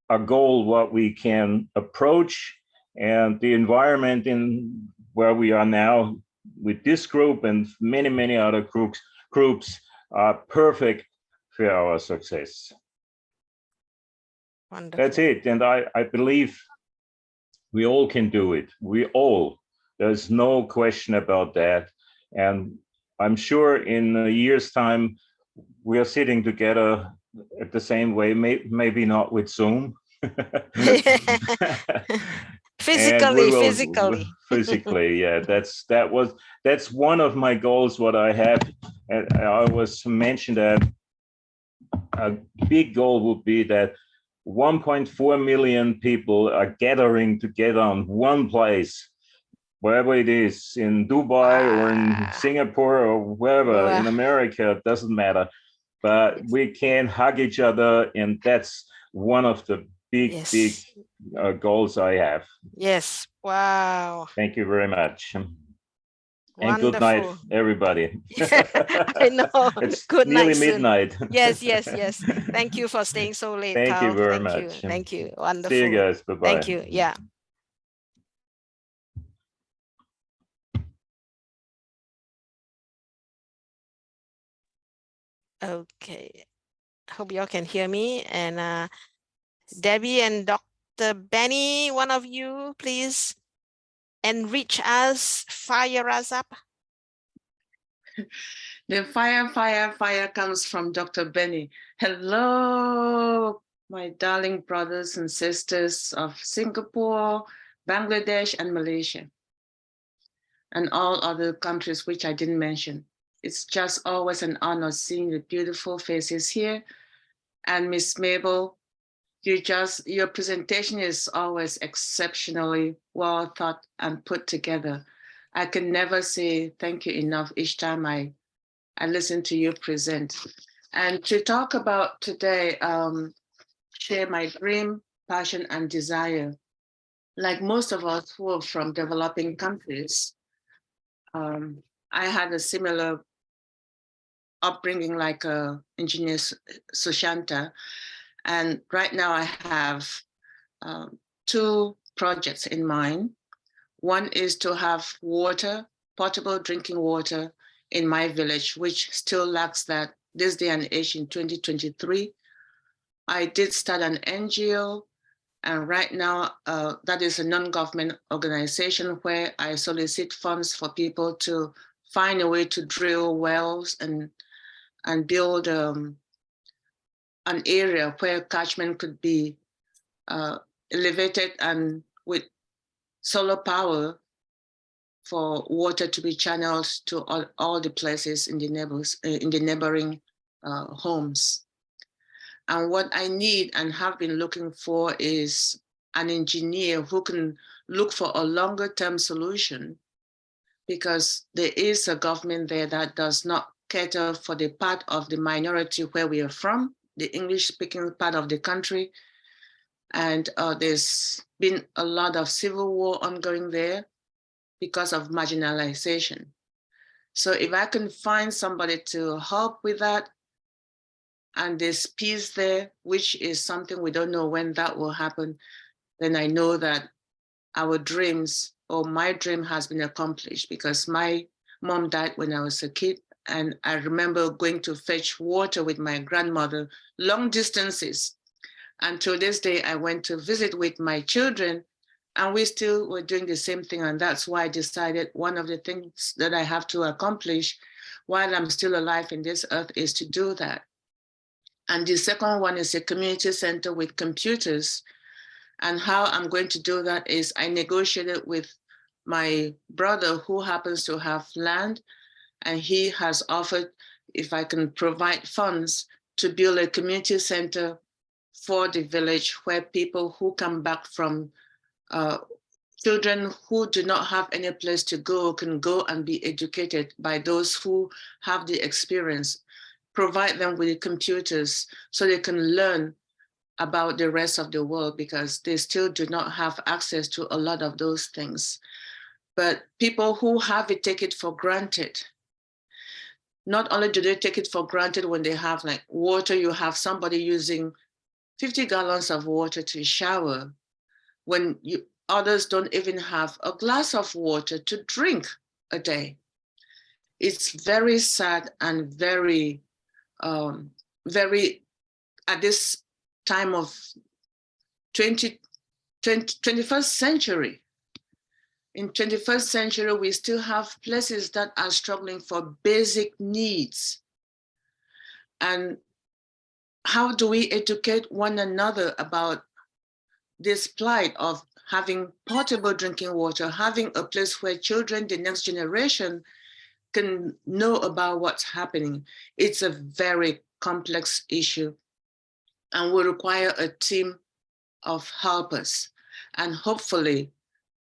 a goal what we can approach, and the environment in where we are now with this group and many other groups are perfect for our success. Wonderful. That's it. And I believe we all can do it. There's no question about that. And I'm sure in a year's time, we are sitting together at the same way, maybe not with Zoom. Physically, yeah. That's one of my goals. What I have, and I always mention that a big goal would be that 1.4 million people are gathering together on one place, wherever it is, in Dubai or in Singapore or wherever, in America, it doesn't matter. But we can hug each other, and that's one of the big goals I have. Yes. Wow. Thank you very much. Wonderful. And good night, everybody. I know. It's Good nearly night, midnight. Yes. Thank you for staying so late, Thank Carl. you very much. Thank you. Wonderful. See you guys. Bye-bye. Thank you. Yeah. Okay. Hope y'all can hear me. And Debbie and Dr. Benny, one of you, please enrich us, fire us up. The fire comes from Dr. Benny. Hello, my darling brothers and sisters of Singapore, Bangladesh, and Malaysia, and all other countries which I didn't mention. It's just always an honor seeing the beautiful faces here. And Miss Mabel, your presentation is always exceptionally well thought and put together. I can never say thank you enough each time I listen to you present. And to talk about today, share my dream, passion, and desire. Like most of us who are from developing countries, I had a similar upbringing like engineer Sushanta. And right now I have 2 projects in mind. One is to have water, potable drinking water in my village, which still lacks that this day and age in 2023. I did start an NGO, and right now that is a non-government organization where I solicit funds for people to find a way to drill wells and build an area where catchment could be elevated and with solar power for water to be channeled to all the places in the neighboring homes. And what I need and have been looking for is an engineer who can look for a longer term solution, because there is a government there that does not cater for the part of the minority where we are from, the English speaking part of the country. And there's been a lot of civil war ongoing there because of marginalization. So if I can find somebody to help with that, and there's peace there, which is something we don't know when that will happen, then I know that our dreams, or my dream, has been accomplished, because my mom died when I was a kid. And I remember going to fetch water with my grandmother, long distances. And to this day, I went to visit with my children, and we still were doing the same thing. And that's why I decided one of the things that I have to accomplish while I'm still alive in this earth is to do that. And the second one is a community center with computers. And how I'm going to do that is I negotiated with my brother, who happens to have land, and he has offered if I can provide funds to build a community center for the village, where people who come back from children who do not have any place to go can go and be educated by those who have the experience, provide them with the computers so they can learn about the rest of the world because they still do not have access to a lot of those things. But people who have it take it for granted. Not only do they take it for granted when they have like water, you have somebody using 50 gallons of water to shower when others don't even have a glass of water to drink a day. It's very sad and very, very at this time of 21st century. In 21st century, we still have places that are struggling for basic needs. And how do we educate one another about this plight of having potable drinking water, having a place where children, the next generation, can know about what's happening? It's a very complex issue and will require a team of helpers. And hopefully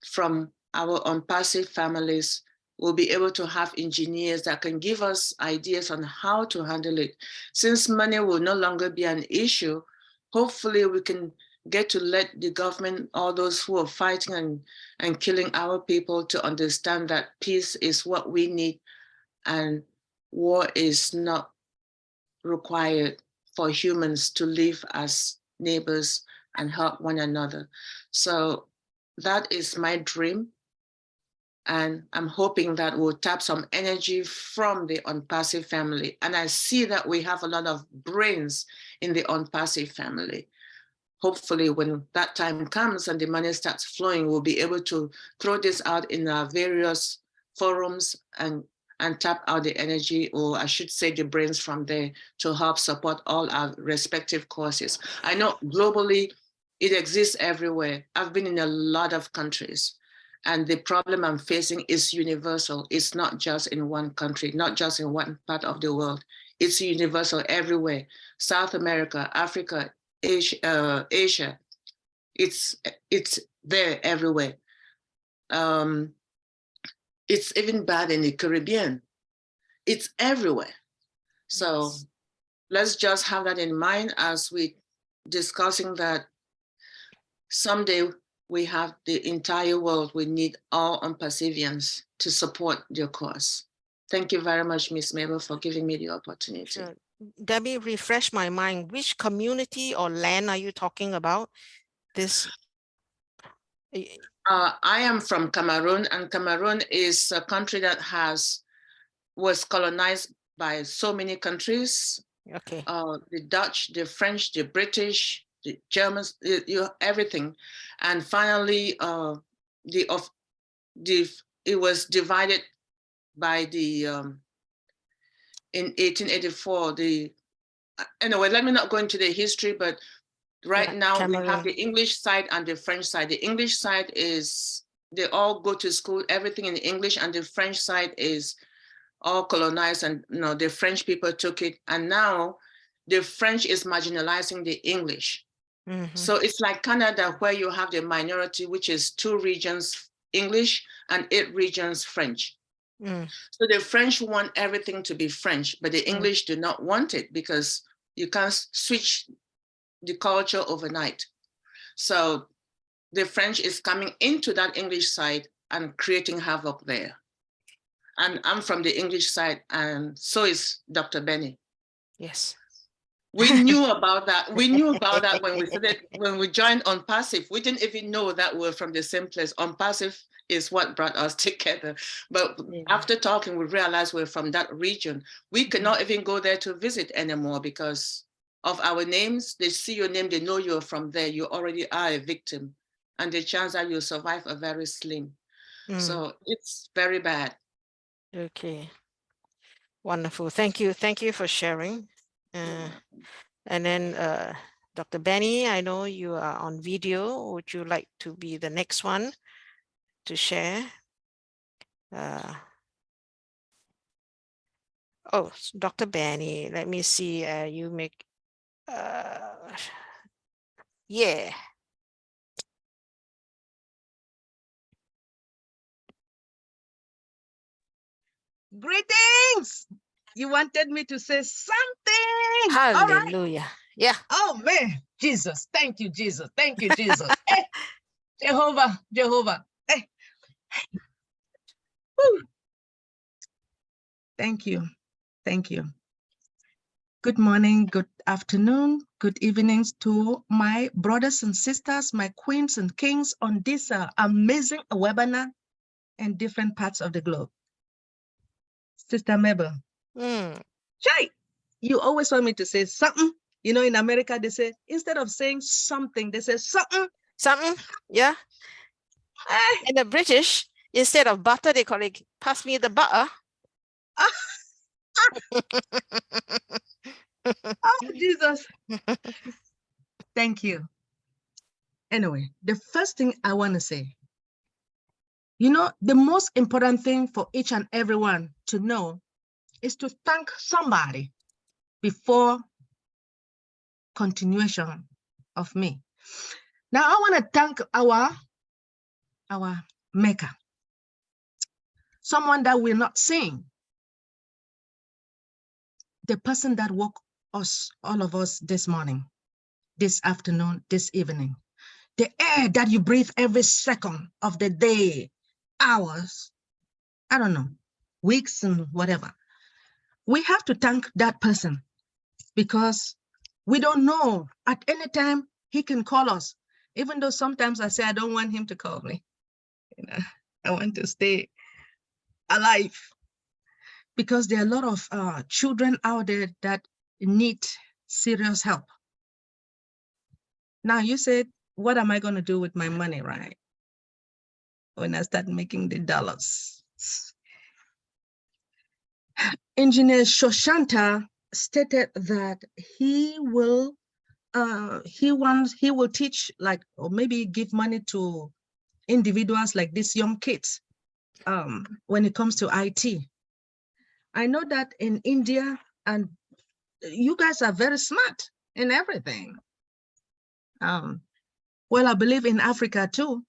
from our ONPASSIVE families, we'll be able to have engineers that can give us ideas on how to handle it. Since money will no longer be an issue, hopefully we can get to let the government, all those who are fighting and killing our people, to understand that peace is what we need and war is not required for humans to live as neighbors and help one another. So that is my dream. And I'm hoping that we'll tap some energy from the ONPASSIVE family. And I see that we have a lot of brains in the ONPASSIVE family. Hopefully when that time comes and the money starts flowing, we'll be able to throw this out in our various forums and tap out the energy, or I should say the brains from there, to help support all our respective causes. I know globally it exists everywhere. I've been in a lot of countries. And the problem I'm facing is universal. It's not just in one country, not just in one part of the world. It's universal everywhere. South America, Africa, Asia. It's there everywhere. It's even bad in the Caribbean. It's everywhere. So let's just have that in mind as we discussing that someday we have the entire world. We need all ONPASSIVians to support their cause. Thank you very much, Ms. Mabel, for giving me the opportunity. Sure. Debbie, refresh my mind. Which community or land are you talking about? This. I am from Cameroon, and Cameroon is a country that was colonized by so many countries. Okay. The Dutch, the French, the British, the Germans, everything. And finally, it was divided by in 1884, anyway, let me not go into the history, but right now Cameroon. We have the English side and the French side. The English side is, they all go to school, everything in English, and the French side is all colonized, and the French people took it. And now the French is marginalizing the English. Mm-hmm. So it's like Canada, where you have the minority, which is 2 regions English and 8 regions French. Mm. So the French want everything to be French, but the English do not want it because you can't switch the culture overnight. So the French is coming into that English side and creating havoc there. And I'm from the English side, and so is Dr. Benny. Yes. We knew about that. We knew about that when we joined ONPASSIVE. We didn't even know that we're from the same place. ONPASSIVE is what brought us together. But after talking, we realized we're from that region. We could not even go there to visit anymore because of our names. They see your name, they know you're from there. You already are a victim. And the chance that you'll survive are very slim. So it's very bad. Okay. Wonderful. Thank you. Thank you for sharing. And then Dr. Benny, I know you are on video. Would you like to be the next one to share? Oh, Dr. Benny, let me see. You make, yeah. Greetings. You wanted me to say something. Hallelujah. Yeah. Oh man. Jesus. Thank you, Jesus. Thank you, Jesus. Hey, Jehovah, Jehovah. Hey. Woo. Thank you. Thank you. Good morning, good afternoon, good evenings to my brothers and sisters, my queens and kings on this amazing webinar in different parts of the globe. Sister Mabel, Chai, you always want me to say something. You know, in America, they say, instead of saying something, they say something. Something, yeah. In the British, instead of butter, they call it, pass me the butter. Oh, Jesus. Thank you. Anyway, the first thing I want to say, you know, the most important thing for each and everyone to know is to thank somebody before continuation of me. Now, I want to thank our maker, someone that we're not seeing, the person that woke us, all of us this morning, this afternoon, this evening, the air that you breathe every second of the day, hours, I don't know, weeks and whatever. We have to thank that person because we don't know at any time he can call us. Even though sometimes I say I don't want him to call me. You know, I want to stay alive because there are a lot of children out there that need serious help. Now you said, what am I going to do with my money, right? When I start making the dollars. Engineer Shoshanta stated that he will teach, like, or maybe give money to individuals like these young kids when it comes to IT. I know that in India, and you guys are very smart in everything. Well, I believe in Africa too,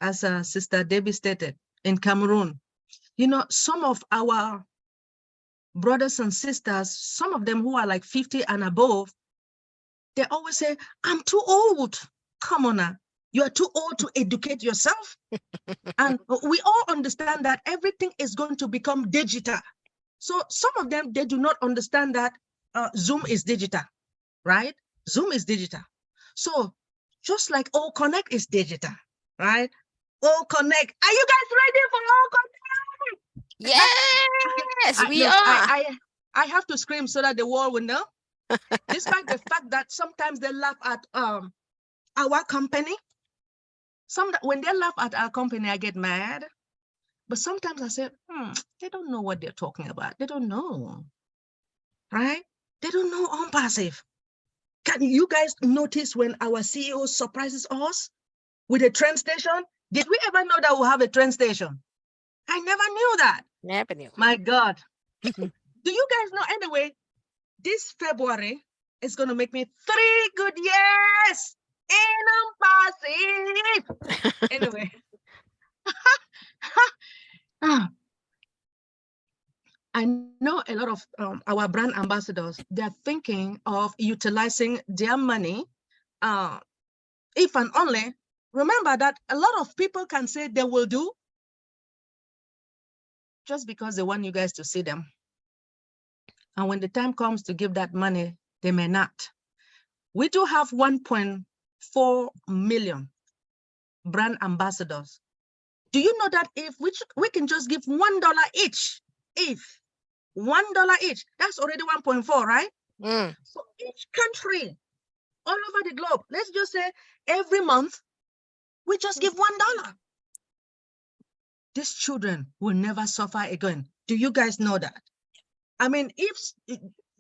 as Sister Debbie stated, in Cameroon. You know, some of our brothers and sisters, some of them who are like 50 and above, they always say, I'm too old. Come on now, you are too old to educate yourself. And we all understand that everything is going to become digital. So some of them, they do not understand that Zoom is digital, right? Zoom is digital. So just like All Connect is digital, right? All Connect. Are you guys ready for All Connect? Yes, we are. I have to scream so that the world will know. Despite the fact that sometimes they laugh at our company. When they laugh at our company, I get mad. But sometimes I say, they don't know what they're talking about. They don't know, right? They don't know ONPASSIVE. Can you guys notice when our CEO surprises us with a train station? Did we ever know that we'll have a train station? I never knew that. Never knew. My God. Do you guys know, anyway, this February is going to make me 3 good years in ONPASSIVE. Anyway. I know a lot of our brand ambassadors, they're thinking of utilizing their money, if and only, remember that a lot of people can say they will do just because they want you guys to see them. And when the time comes to give that money, they may not. We do have 1.4 million brand ambassadors. Do you know that if we can just give $1 each, if $1 each, that's already 1.4, right? So each country all over the globe, let's just say every month, we just give $1. These children will never suffer again. Do you guys know that? I mean, if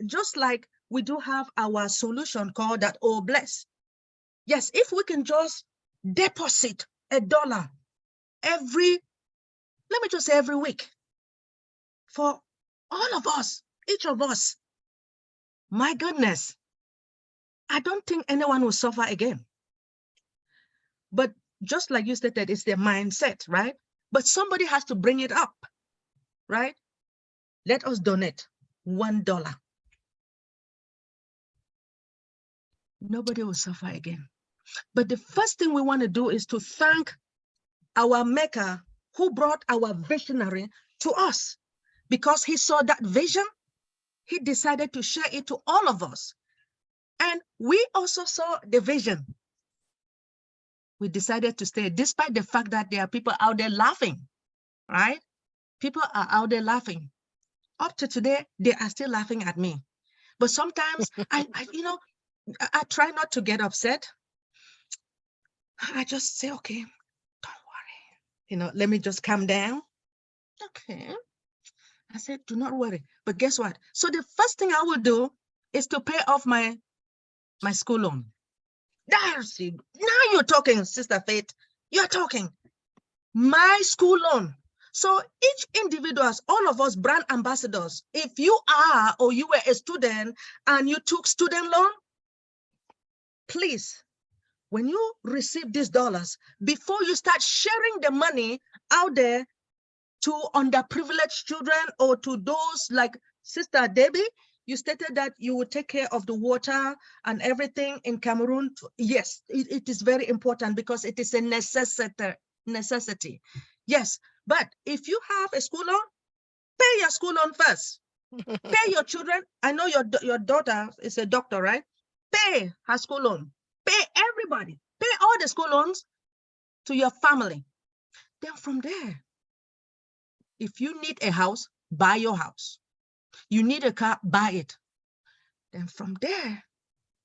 just like we do have our solution called that Oh Bless. Yes, if we can just deposit $1 every, let me just say every week for all of us, each of us, my goodness, I don't think anyone will suffer again. But just like you stated, it's their mindset, right? But somebody has to bring it up, right? Let us donate $1. nobody will suffer again. But the first thing we want to do is to thank our maker who brought our visionary to us, because he saw that vision, he decided to share it to all of us. And we also saw the vision. We decided to stay, despite the fact that there are people out there laughing, right? People are out there laughing. Up to today, they are still laughing at me. But sometimes I try not to get upset. I just say, okay, don't worry. Let me just calm down. Okay. I said, do not worry. But guess what? So the first thing I will do is to pay off my school loan. Darcy, now you're talking, Sister Faith. You're talking. My school loan. So each individuals, all of us brand ambassadors, if you are or you were a student and you took student loan, please, when you receive these dollars, before you start sharing the money out there to underprivileged children or to those like Sister Debbie, you stated that you would take care of the water and everything in Cameroon. Yes, it is very important because it is a necessity. Yes, but if you have a school loan, pay your school loan first. Pay your children. I know your daughter is a doctor, right? Pay her school loan. Pay everybody. Pay all the school loans to your family. Then from there, if you need a house, buy your house. You need a car, buy it. Then from there,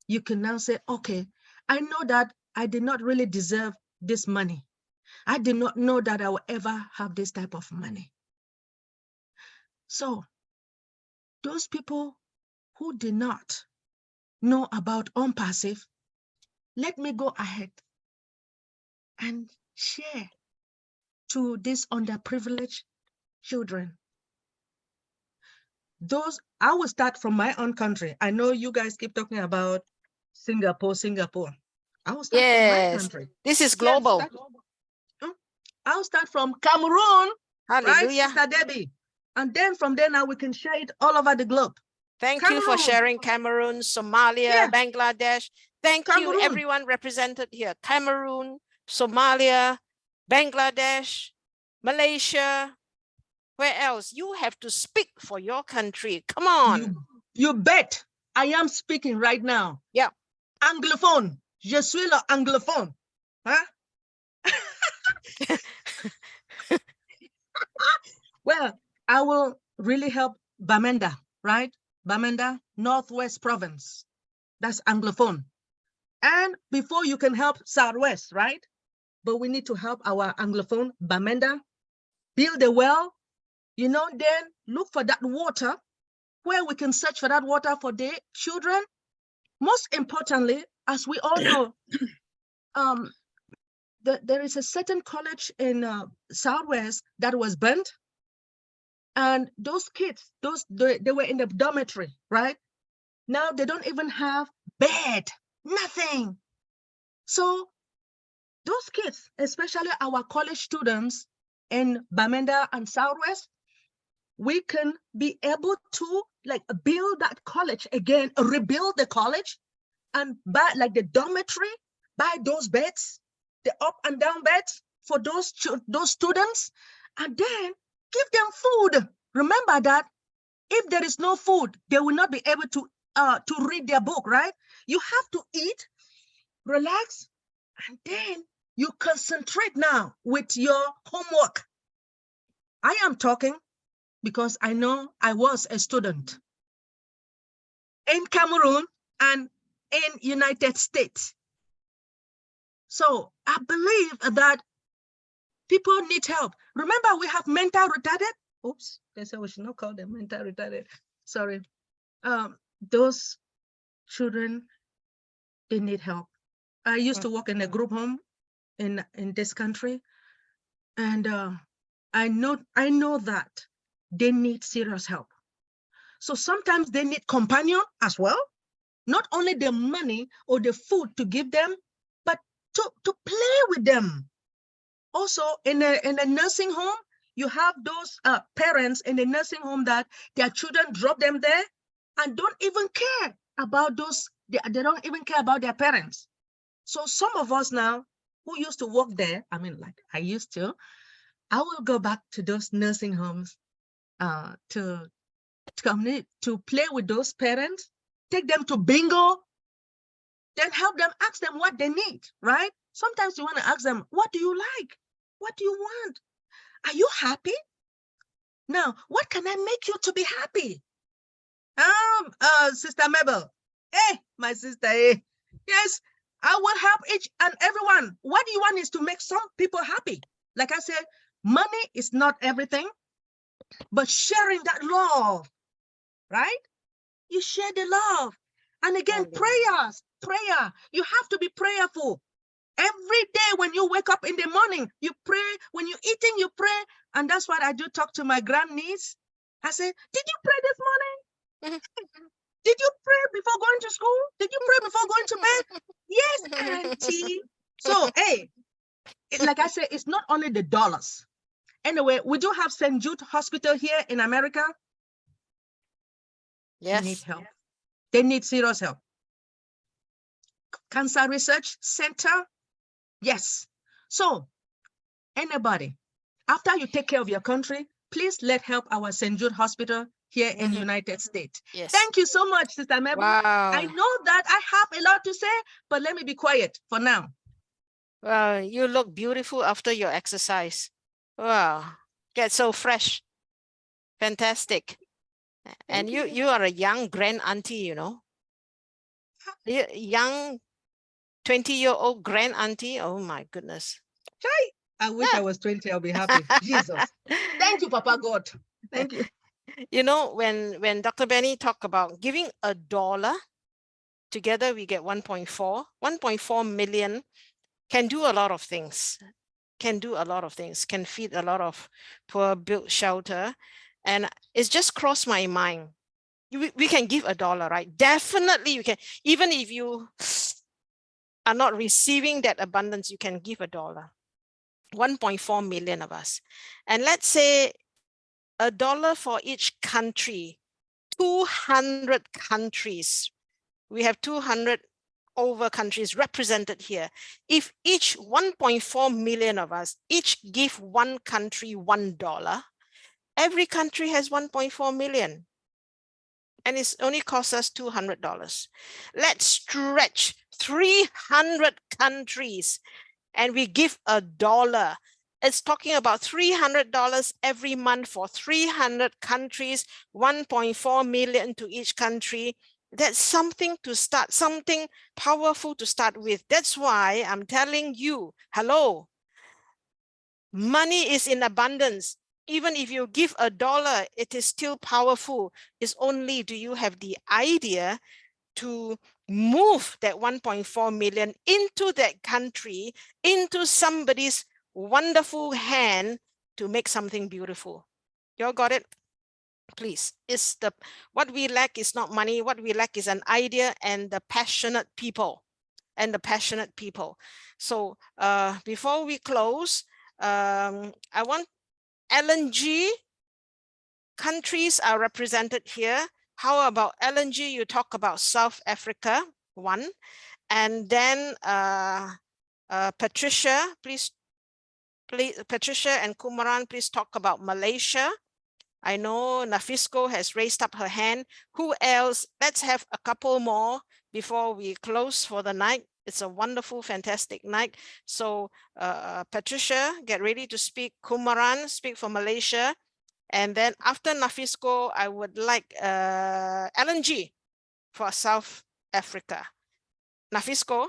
you can now say, okay, I know that I did not really deserve this money. I did not know that I will ever have this type of money. So those people who did not know about ONPASSIVE, let me go ahead and share to these underprivileged children. I will start from my own country. I know you guys keep talking about Singapore. I will start from my country. This is global. Yes, I'll start from Cameroon. Hallelujah. Right, Sister Debbie? And then from there now we can share it all over the globe. Thank you for sharing Cameroon, Somalia, Bangladesh. Thank you, everyone represented here. Cameroon, Somalia, Bangladesh, Malaysia. Where else? You have to speak for your country. Come on. You bet. I am speaking right now. Yeah. Anglophone. Je suis le anglophone. Huh? Well, I will really help Bamenda, right? Bamenda, Northwest Province. That's Anglophone. And before you can help Southwest, right? But we need to help our Anglophone, Bamenda, build a well, then look for that water, where we can search for that water for the children. Most importantly, as we all know, there is a certain college in Southwest that was burnt. And those kids, they were in the dormitory, right? Now they don't even have bed, nothing. So those kids, especially our college students in Bamenda and Southwest, we can be able to build that college again, rebuild the college, and buy the dormitory, buy those beds, the up and down beds for those students, and then give them food. Remember that if there is no food, they will not be able to read their book, right? You have to eat, relax, and then you concentrate now with your homework. I am talking because I know I was a student in Cameroon and in United States. So I believe that people need help. Remember, we have mental retarded. Oops, they said we should not call them mental retarded. Sorry. Those children, they need help. I used to work in a group home in this country, and I know that they need serious help. So sometimes they need companion as well, not only the money or the food to give them, but to play with them. Also in a nursing home, you have those parents in the nursing home that their children drop them there and don't even care about those They don't even care about their parents. So some of us now who used to work there, I mean, like I used to, I will go back to those nursing homes to play with those parents, take them to bingo, then help them, ask them what they need, right? Sometimes you want to ask them, what do you like? What do you want? Are you happy? Now, what can I make you to be happy? Sister Mabel, hey, my sister, hey. Yes, I will help each and everyone. What do you want is to make some people happy. Like I said, money is not everything, but sharing that love, right? You share the love. And again, prayer. You have to be prayerful. Every day when you wake up in the morning, you pray. When you're eating, you pray. And that's what I do talk to my grandniece. I say, did you pray this morning? Did you pray before going to school? Did you pray before going to bed? Yes, auntie. So, hey, like I said, it's not only the dollars. Anyway, we do have St. Jude Hospital here in America. Yes. They need help. They need serious help. Cancer Research Center. Yes. So, anybody, after you take care of your country, please let help our St. Jude Hospital here in the United States. Yes. Thank you so much, Sister Mabel. Wow. I know that I have a lot to say, but let me be quiet for now. Wow, you look beautiful after your exercise. Wow, get so fresh. Fantastic. And you are a young grand auntie, you know. Young 20-year-old grand auntie. Oh my goodness. I wish I was 20, I'll be happy. Jesus. Thank you, Papa God. Thank you. You know, when Dr. Benny talked about giving $1, together we get 1.4 million, can do a lot of things. Can feed a lot of poor, build shelter. And it's just crossed my mind. We can give $1, right? Definitely you can. Even if you are not receiving that abundance, you can give $1. 1.4 million of us. And let's say $1 for each country, 200 countries. We have 200 over countries represented here. If each 1.4 million of us each give one country $1, every country has 1.4 million. And it's only cost us $200. Let's stretch 300 countries and we give $1. It's talking about $300 every month for 300 countries, 1.4 million to each country. That's something to start, something powerful to start with. That's why I'm telling you, hello, money is in abundance. Even if you give $1, it is still powerful. It's only do you have the idea to move that 1.4 million into that country, into somebody's wonderful hand to make something beautiful. Y'all got it? Please, what we lack is not money. What we lack is an idea and the passionate people. So before we close, I want LNG countries are represented here. How about LNG? You talk about South Africa, one, and then Patricia, please, Patricia and Kumaran, please talk about Malaysia. I know Nafisco has raised up her hand. Who else? Let's have a couple more before we close for the night. It's a wonderful, fantastic night. So Patricia, get ready to speak. Kumaran, speak for Malaysia. And then after Nafisco, I would like LNG for South Africa. Nafisco.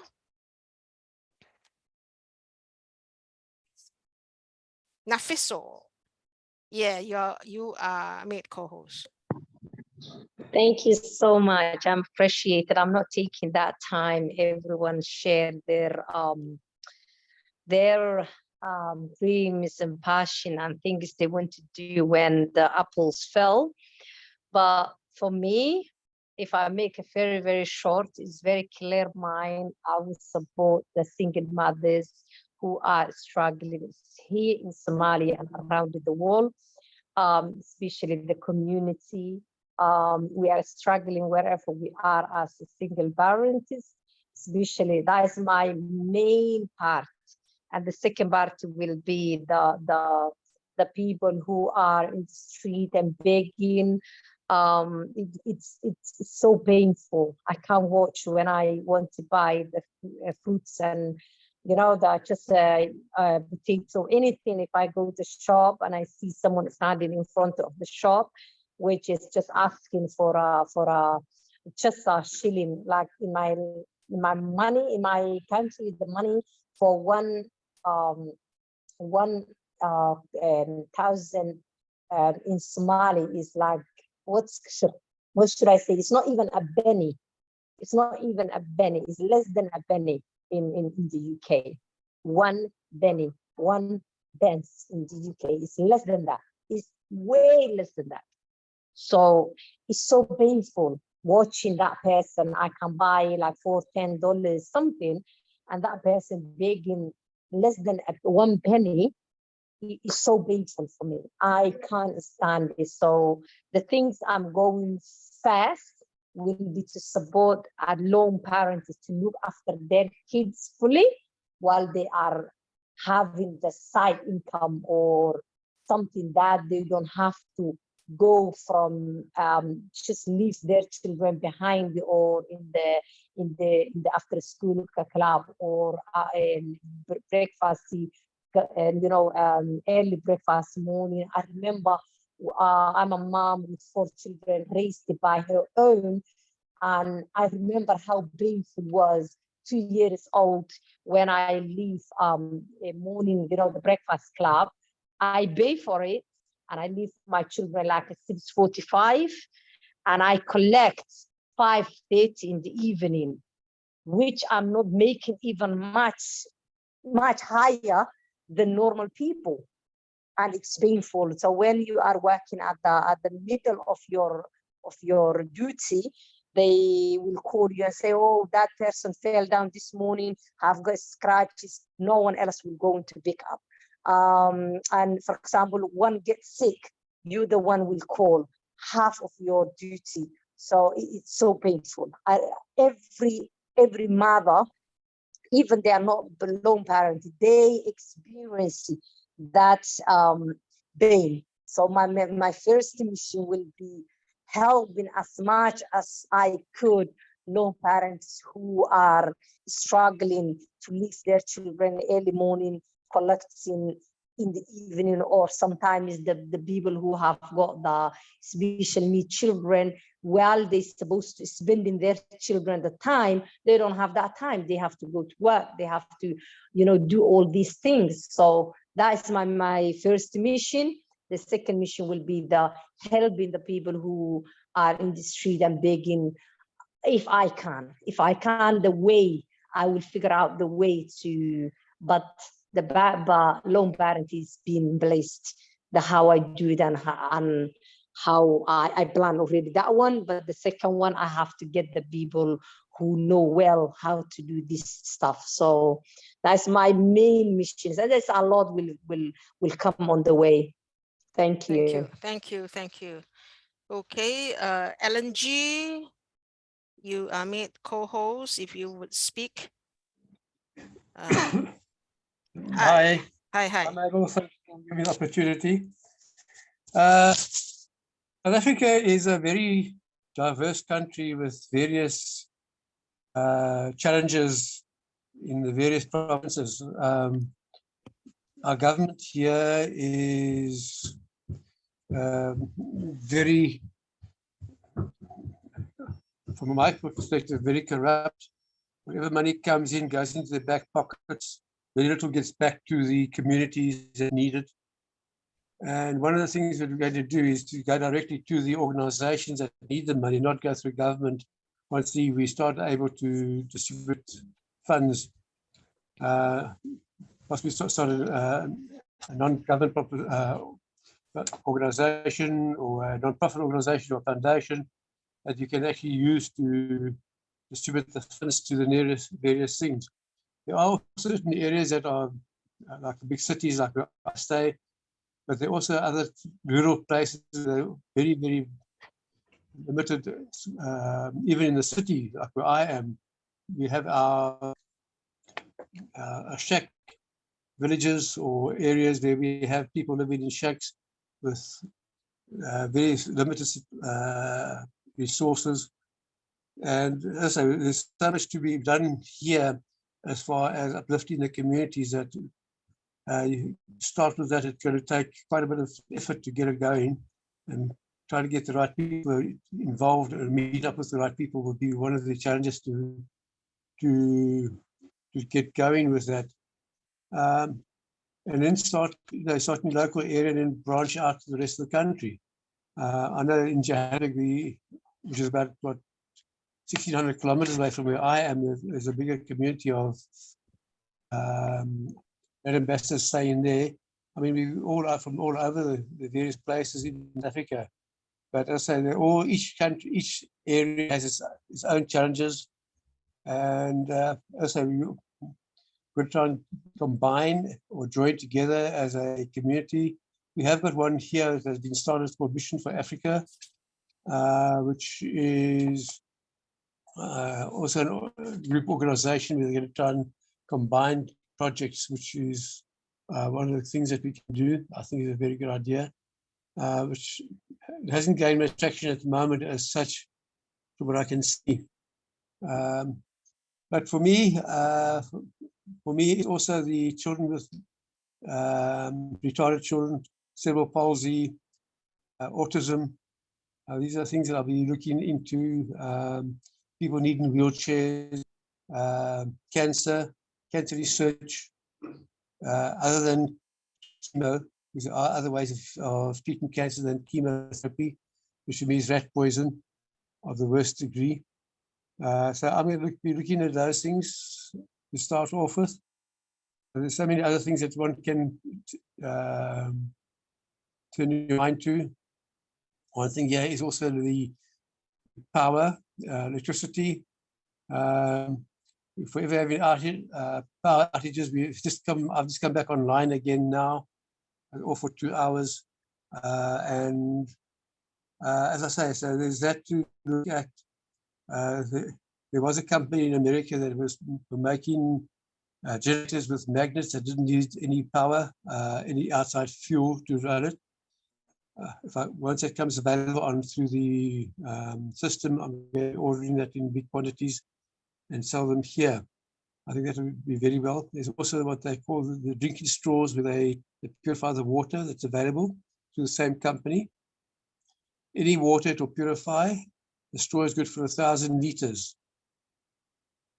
Nafiso. Yeah, you are made co-host. Thank you so much. I'm appreciated. I'm not taking that time. Everyone shared their dreams and passion and things they want to do when the apples fell. But for me, if I make a very, very short, it's very clear mind. I will support the single mothers who are struggling here in Somalia and around the world, especially the community We are struggling wherever we are as a single parents, especially that is my main part. And the second part will be the people who are in the street and begging. It's so painful. I can't watch when I want to buy the fruits and that just potato, anything. If I go to the shop and I see someone standing in front of the shop, which is just asking for just a shilling, like in my money, in my country, the money for 1,000 in Somali is like, what should I say? It's not even a penny. It's not even a penny. It's less than a penny in the UK. 1 penny, 1 pence in the UK is less than that. It's way less than that. So it's so painful watching that person. I can buy like for $10 something, and that person begging less than 1 penny. It's so painful for me. I can't stand it. So the things I'm going fast will be to support our lone parents to look after their kids fully while they are having the side income or something that they don't have to go from just leave their children behind or in the after school club or breakfast and early breakfast morning. I remember I'm a mom with 4 children raised by her own, and I remember how painful it was 2 years old when I leave a morning, the breakfast club. I pay for it and I leave my children like at 6:45 and I collect 5:30 in the evening, which I'm not making even much higher than normal people, and it's painful. So when you are working at the middle of your duty, they will call you and say, oh, that person fell down this morning, have got scratches, no one else will go to pick up. And for example, one gets sick, you the one will call half of your duty. So it's so painful. Every mother, even they are not lone parent, they experience that pain. So my first mission will be helping as much as I could lone parents who are struggling to leave their children early morning, collecting in the evening, or sometimes the people who have got the special needs children, while they're supposed to spending their children the time, they don't have that time. They have to go to work. They have to, do all these things. So that's my first mission. The second mission will be the helping the people who are in the street and begging. If I can, the way I will figure out the way to, but the lone parent is being blessed, the how I do it and how I plan already that one. But the second one, I have to get the people who know well how to do this stuff. So that's my main mission. So there's a lot will come on the way. Thank you. Thank you. Okay, Ellen G, you are made co-host. If you would speak. Hi. Hi. I'm able to give me the opportunity. South Africa is a very diverse country with various challenges in the various provinces. Our government here is very, from my perspective, very corrupt. Whatever money comes in goes into their back pockets. Very little gets back to the communities that need it. And one of the things that we're going to do is to go directly to the organizations that need the money, not go through government. Once we start able to distribute funds, once we started a non-government organization or a non-profit organization or foundation that you can actually use to distribute the funds to the nearest various things. There are certain areas that are like big cities, like where I stay, but there are also other rural places that are very, very limited, even in the city, like where I am, we have our shack villages or areas where we have people living in shacks with very limited resources. And also, there's so much to be done here as far as uplifting the communities that you start with that. It's going to take quite a bit of effort to get it going, and try to get the right people involved and meet up with the right people will be one of the challenges to get going with that. And then start in the local area and then branch out to the rest of the country. I know in Johannesburg, which is about 1,600 kilometers away from where I am, there's a bigger community of ambassadors staying there. I mean, we all are from all over the various places in Africa, but as I say, they're all, each country, each area has its own challenges, and as I say, we're trying to combine or join together as a community. We have got one here that has been started called Mission for Africa, which is also a group organization. We're going to try and combine projects, which is one of the things that we can do. I think is a very good idea, which hasn't gained much traction at the moment as such, from what I can see. But for me, it's also the children with retarded children, cerebral palsy, autism. These are things that I'll be looking into. People needing wheelchairs, cancer research. Other than chemo, there are other ways of treating cancer than chemotherapy, which means rat poison of the worst degree. So I'm going to be looking at those things to start off with. There's so many other things that one can turn your mind to. One thing here is also the power, electricity. If we're ever having power outages, I've just come back online again now, off for 2 hours. And as I say, so there's that to look at. There was a company in America that was making generators with magnets that didn't need any power, any outside fuel to run it. Once that comes available on through the system, I'm ordering that in big quantities and sell them here. I think that would be very well. There's also what they call the drinking straws, where they purify the water that's available through the same company. Any water it will purify. The straw is good for 1,000 liters.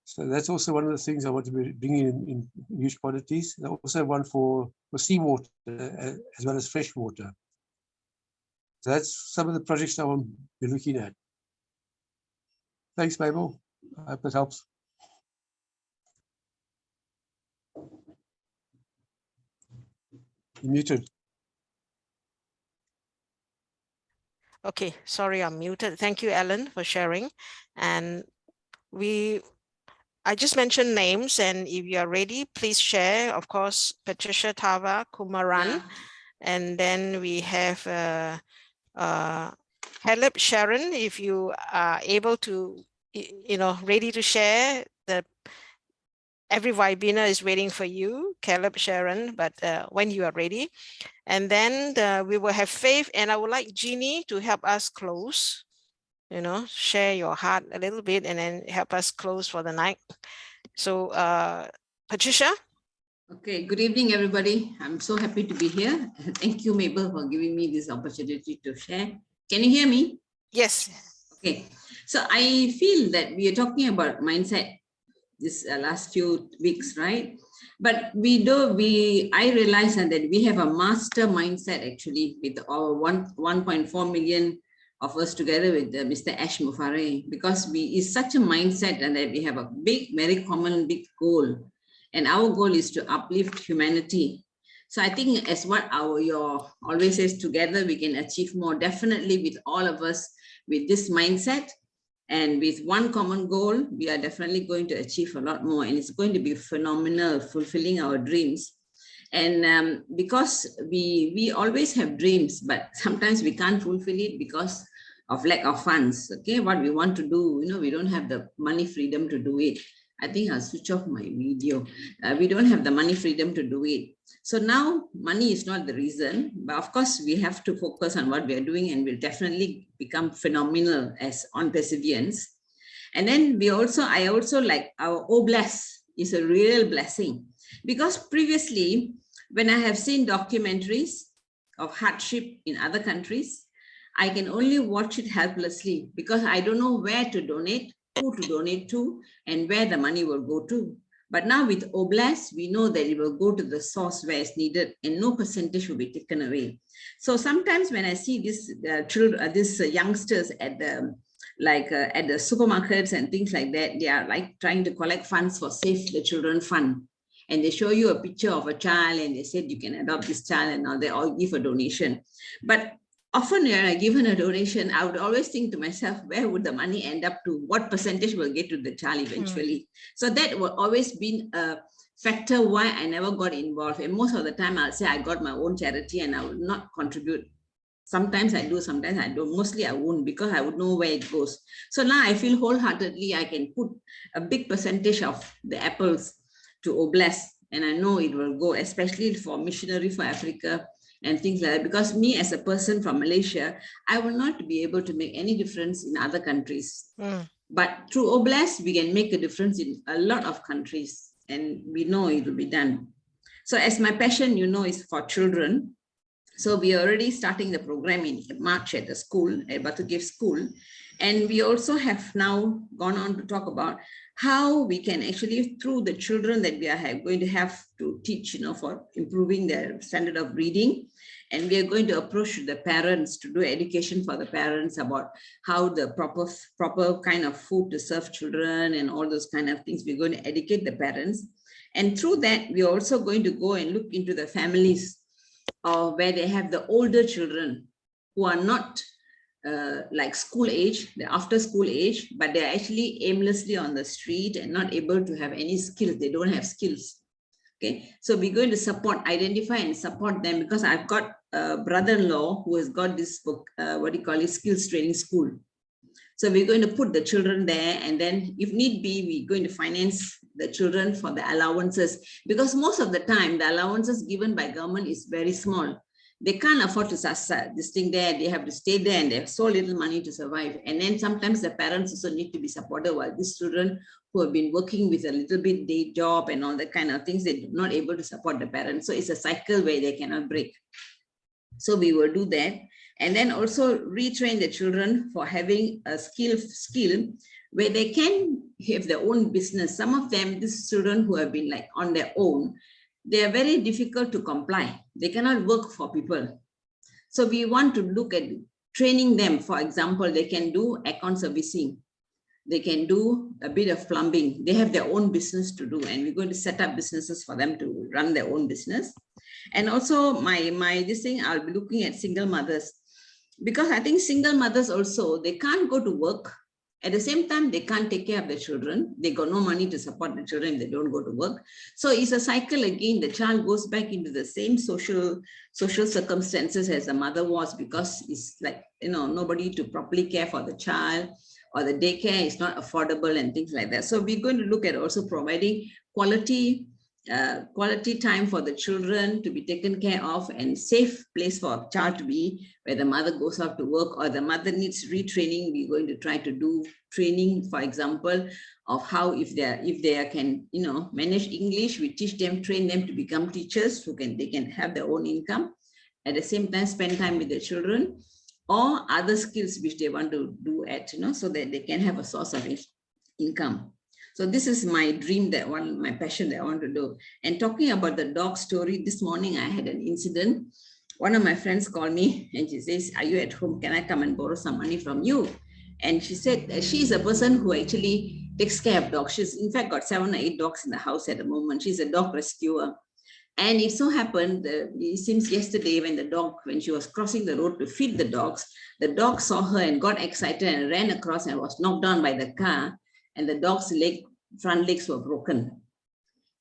So that's also one of the things I want to be bringing in huge quantities. There's also one for seawater as well as fresh water. So that's some of the projects I will be looking at. Thanks, Mabel. I hope that helps. You're muted. Okay, sorry, I'm muted. Thank you, Ellen, for sharing. And I just mentioned names, and if you are ready, please share. Of course, Patricia, Tava, Kumaran, and then we have Caleb, Sharon, if you are able to, ready to share. Every webinar is waiting for you, Caleb, Sharon, but when you are ready. And then we will have Faith, and I would like Jeannie to help us close, share your heart a little bit and then help us close for the night. So Patricia. Okay, good evening, everybody. I'm so happy to be here. Thank you, Mabel, for giving me this opportunity to share. Can you hear me? Yes. Okay, so I feel that we are talking about mindset this last few weeks, right? But I realize that we have a master mindset actually with our 1.4 million of us together with Mr. Ash Mufare, because it's such a mindset and that we have a very common big goal. And our goal is to uplift humanity. So I think as what your always says, together we can achieve more, definitely with all of us with this mindset. And with one common goal, we are definitely going to achieve a lot more, and it's going to be phenomenal, fulfilling our dreams. And because we always have dreams, but sometimes we can't fulfill it because of lack of funds. Okay, what we want to do, we don't have the money freedom to do it. I think I'll switch off my video. We don't have the money freedom to do it. So now money is not the reason, but of course we have to focus on what we are doing, and we'll definitely become phenomenal as ONPASSIVians. And then I also like our OBLESS is a real blessing, because previously when I have seen documentaries of hardship in other countries, I can only watch it helplessly because I don't know where to donate, who to donate to, and where the money will go to. But now with OBLESS, we know that it will go to the source where it's needed and no percentage will be taken away. So sometimes when I see these youngsters at the supermarkets and things like that, they are like trying to collect funds for Save the Children Fund. And they show you a picture of a child and they said you can adopt this child, and now they all give a donation. But often when I given a donation, I would always think to myself, where would the money end up to? What percentage will get to the child eventually? So that will always been a factor why I never got involved. And most of the time I'll say I got my own charity and I will not contribute. Sometimes I do, sometimes I don't. Mostly I won't, because I would know where it goes. So now I feel wholeheartedly I can put a big percentage of the apples to OBLESS, and I know it will go, especially for missionary for Africa and things like that. Because me as a person from Malaysia, I will not be able to make any difference in other countries. But through OBLESS, we can make a difference in a lot of countries, and we know it will be done. So as my passion, is for children. So we are already starting the program in March at the school, at Batu Cave School. And we also have now gone on to talk about how we can actually, through the children that we are going to have to teach, for improving their standard of reading. And we are going to approach the parents to do education for the parents about how the proper kind of food to serve children and all those kind of things. We're going to educate the parents. And through that, we're also going to go and look into the families where they have the older children who are not like school age, the after school age, but they're actually aimlessly on the street and not able to have any skills. They don't have skills. Okay, so we're going to identify and support them, because I've got a brother-in-law who has got this book, skills training school. So we're going to put the children there, and then if need be, we're going to finance the children for the allowances, because most of the time the allowances given by government is very small. They can't afford to this thing there. They have to stay there, and they have so little money to survive. And then sometimes the parents also need to be supported, while these children who have been working with a little bit day job and all that kind of things, they're not able to support the parents. So it's a cycle where they cannot break. So we will do that. And then also retrain the children for having a skill where they can have their own business. Some of them, these children who have been like on their own, they are very difficult to comply. They cannot work for people. So we want to look at training them. For example, they can do account servicing. They can do a bit of plumbing. They have their own business to do, and we're going to set up businesses for them to run their own business. And also this thing, I'll be looking at single mothers, because I think single mothers also, they can't go to work. At the same time, they can't take care of the children. They got no money to support the children if they don't go to work. So it's a cycle again. The child goes back into the same social circumstances as the mother was, because it's like, nobody to properly care for the child, or the daycare is not affordable and things like that. So we're going to look at also providing quality time for the children to be taken care of, and safe place for a child to be, where the mother goes out to work or the mother needs retraining. We're going to try to do training, for example, of how if they can manage English, we teach them, train them to become teachers who they can have their own income, at the same time spend time with the children, or other skills which they want to do so that they can have a source of income. So this is my dream, my passion that I want to do. And talking about the dog story, this morning I had an incident. One of my friends called me and she says, "Are you at home? Can I come and borrow some money from you?" And she said she's a person who actually takes care of dogs. She's in fact got 7 or 8 dogs in the house at the moment. She's a dog rescuer. And it so happened, since yesterday when she was crossing the road to feed the dog saw her and got excited and ran across and was knocked down by the car. And the dog's front legs were broken.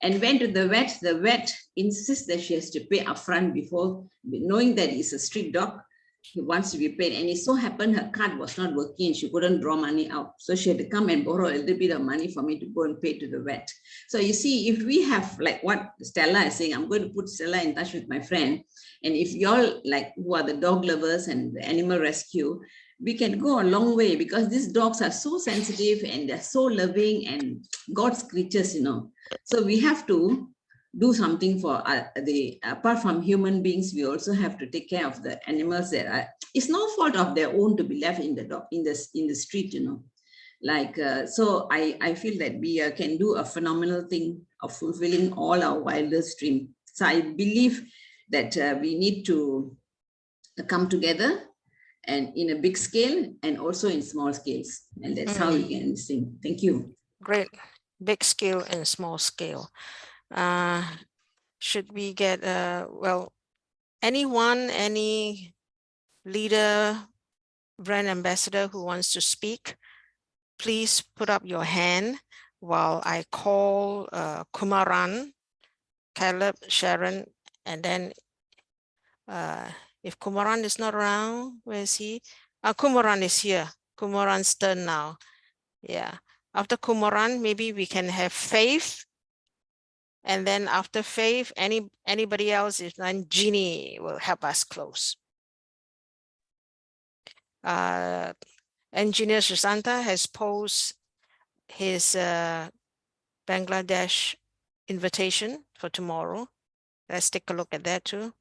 And went to the vet. The vet insists that she has to pay upfront before, knowing that it's a street dog. he wants to be paid, and it so happened her card was not working and she couldn't draw money out. So she had to come and borrow a little bit of money for me to go and pay to the vet. So you see, if we have like what Stella is saying, I'm going to put Stella in touch with my friend. And if y'all like who are the dog lovers and the animal rescue, we can go a long way, because these dogs are so sensitive and they're so loving and God's creatures, you know. So we have to do something for apart from human beings, we also have to take care of the animals that are, it's no fault of their own to be left in the street, you know. Like, so I feel that we can do a phenomenal thing of fulfilling all our wildest dream. So I believe that we need to come together, and in a big scale and also in small scales. And that's how we can sing. Thank you. Great. Big scale and small scale. Should we get, well, anyone, any leader, brand ambassador who wants to speak, please put up your hand while I call Kumaran, Caleb, Sharon, and then if Kumaran is not around, where is he? Kumaran is here. Kumaran's turn now. Yeah. After Kumaran, maybe we can have Faith. And then after Faith, anybody else, if not, Jeannie will help us close. Engineer Susanta has posted his Bangladesh invitation for tomorrow. Let's take a look at that too.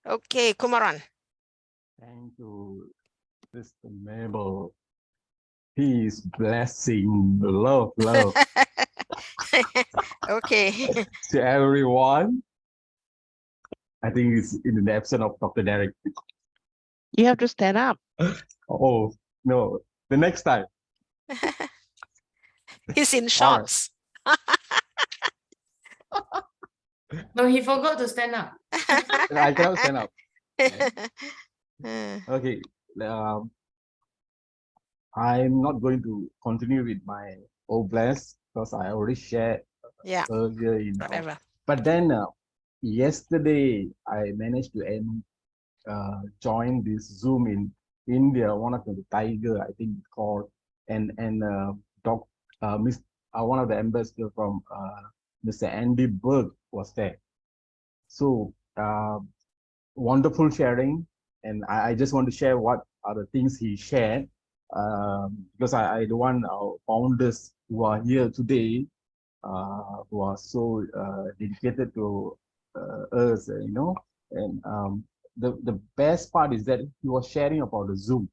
Okay, Kumaran. Thank you, Sister Mabel. Peace, blessing, love. Okay. To everyone. I think it's in the absence of Dr. Derek. You have to stand up. Oh, no, the next time. He's in shorts. No, he forgot to stand up. I cannot stand up. Okay. I'm not going to continue with my oblast because I already shared earlier. Whatever. But then yesterday I managed to join this Zoom in India, one of the Tiger, I think it's called, and one of the ambassadors from Mr. Andy Berg was there. So wonderful sharing, and I just want to share what are the things he shared, because I don't want our founders who are here today, who are so dedicated to us, you know, and the best part is that he was sharing about the Zoom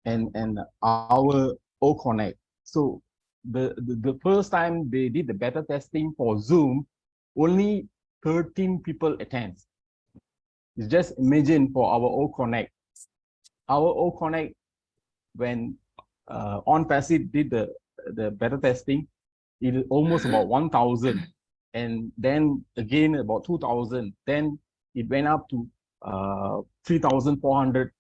and our O-Connect. So the first time they did the beta testing for Zoom, only 13 people attend. Just imagine for our O-Connect. Our O-Connect, when ONPASSIVE did the beta testing, it is almost about 1,000. And then again about 2,000. Then it went up to 3,400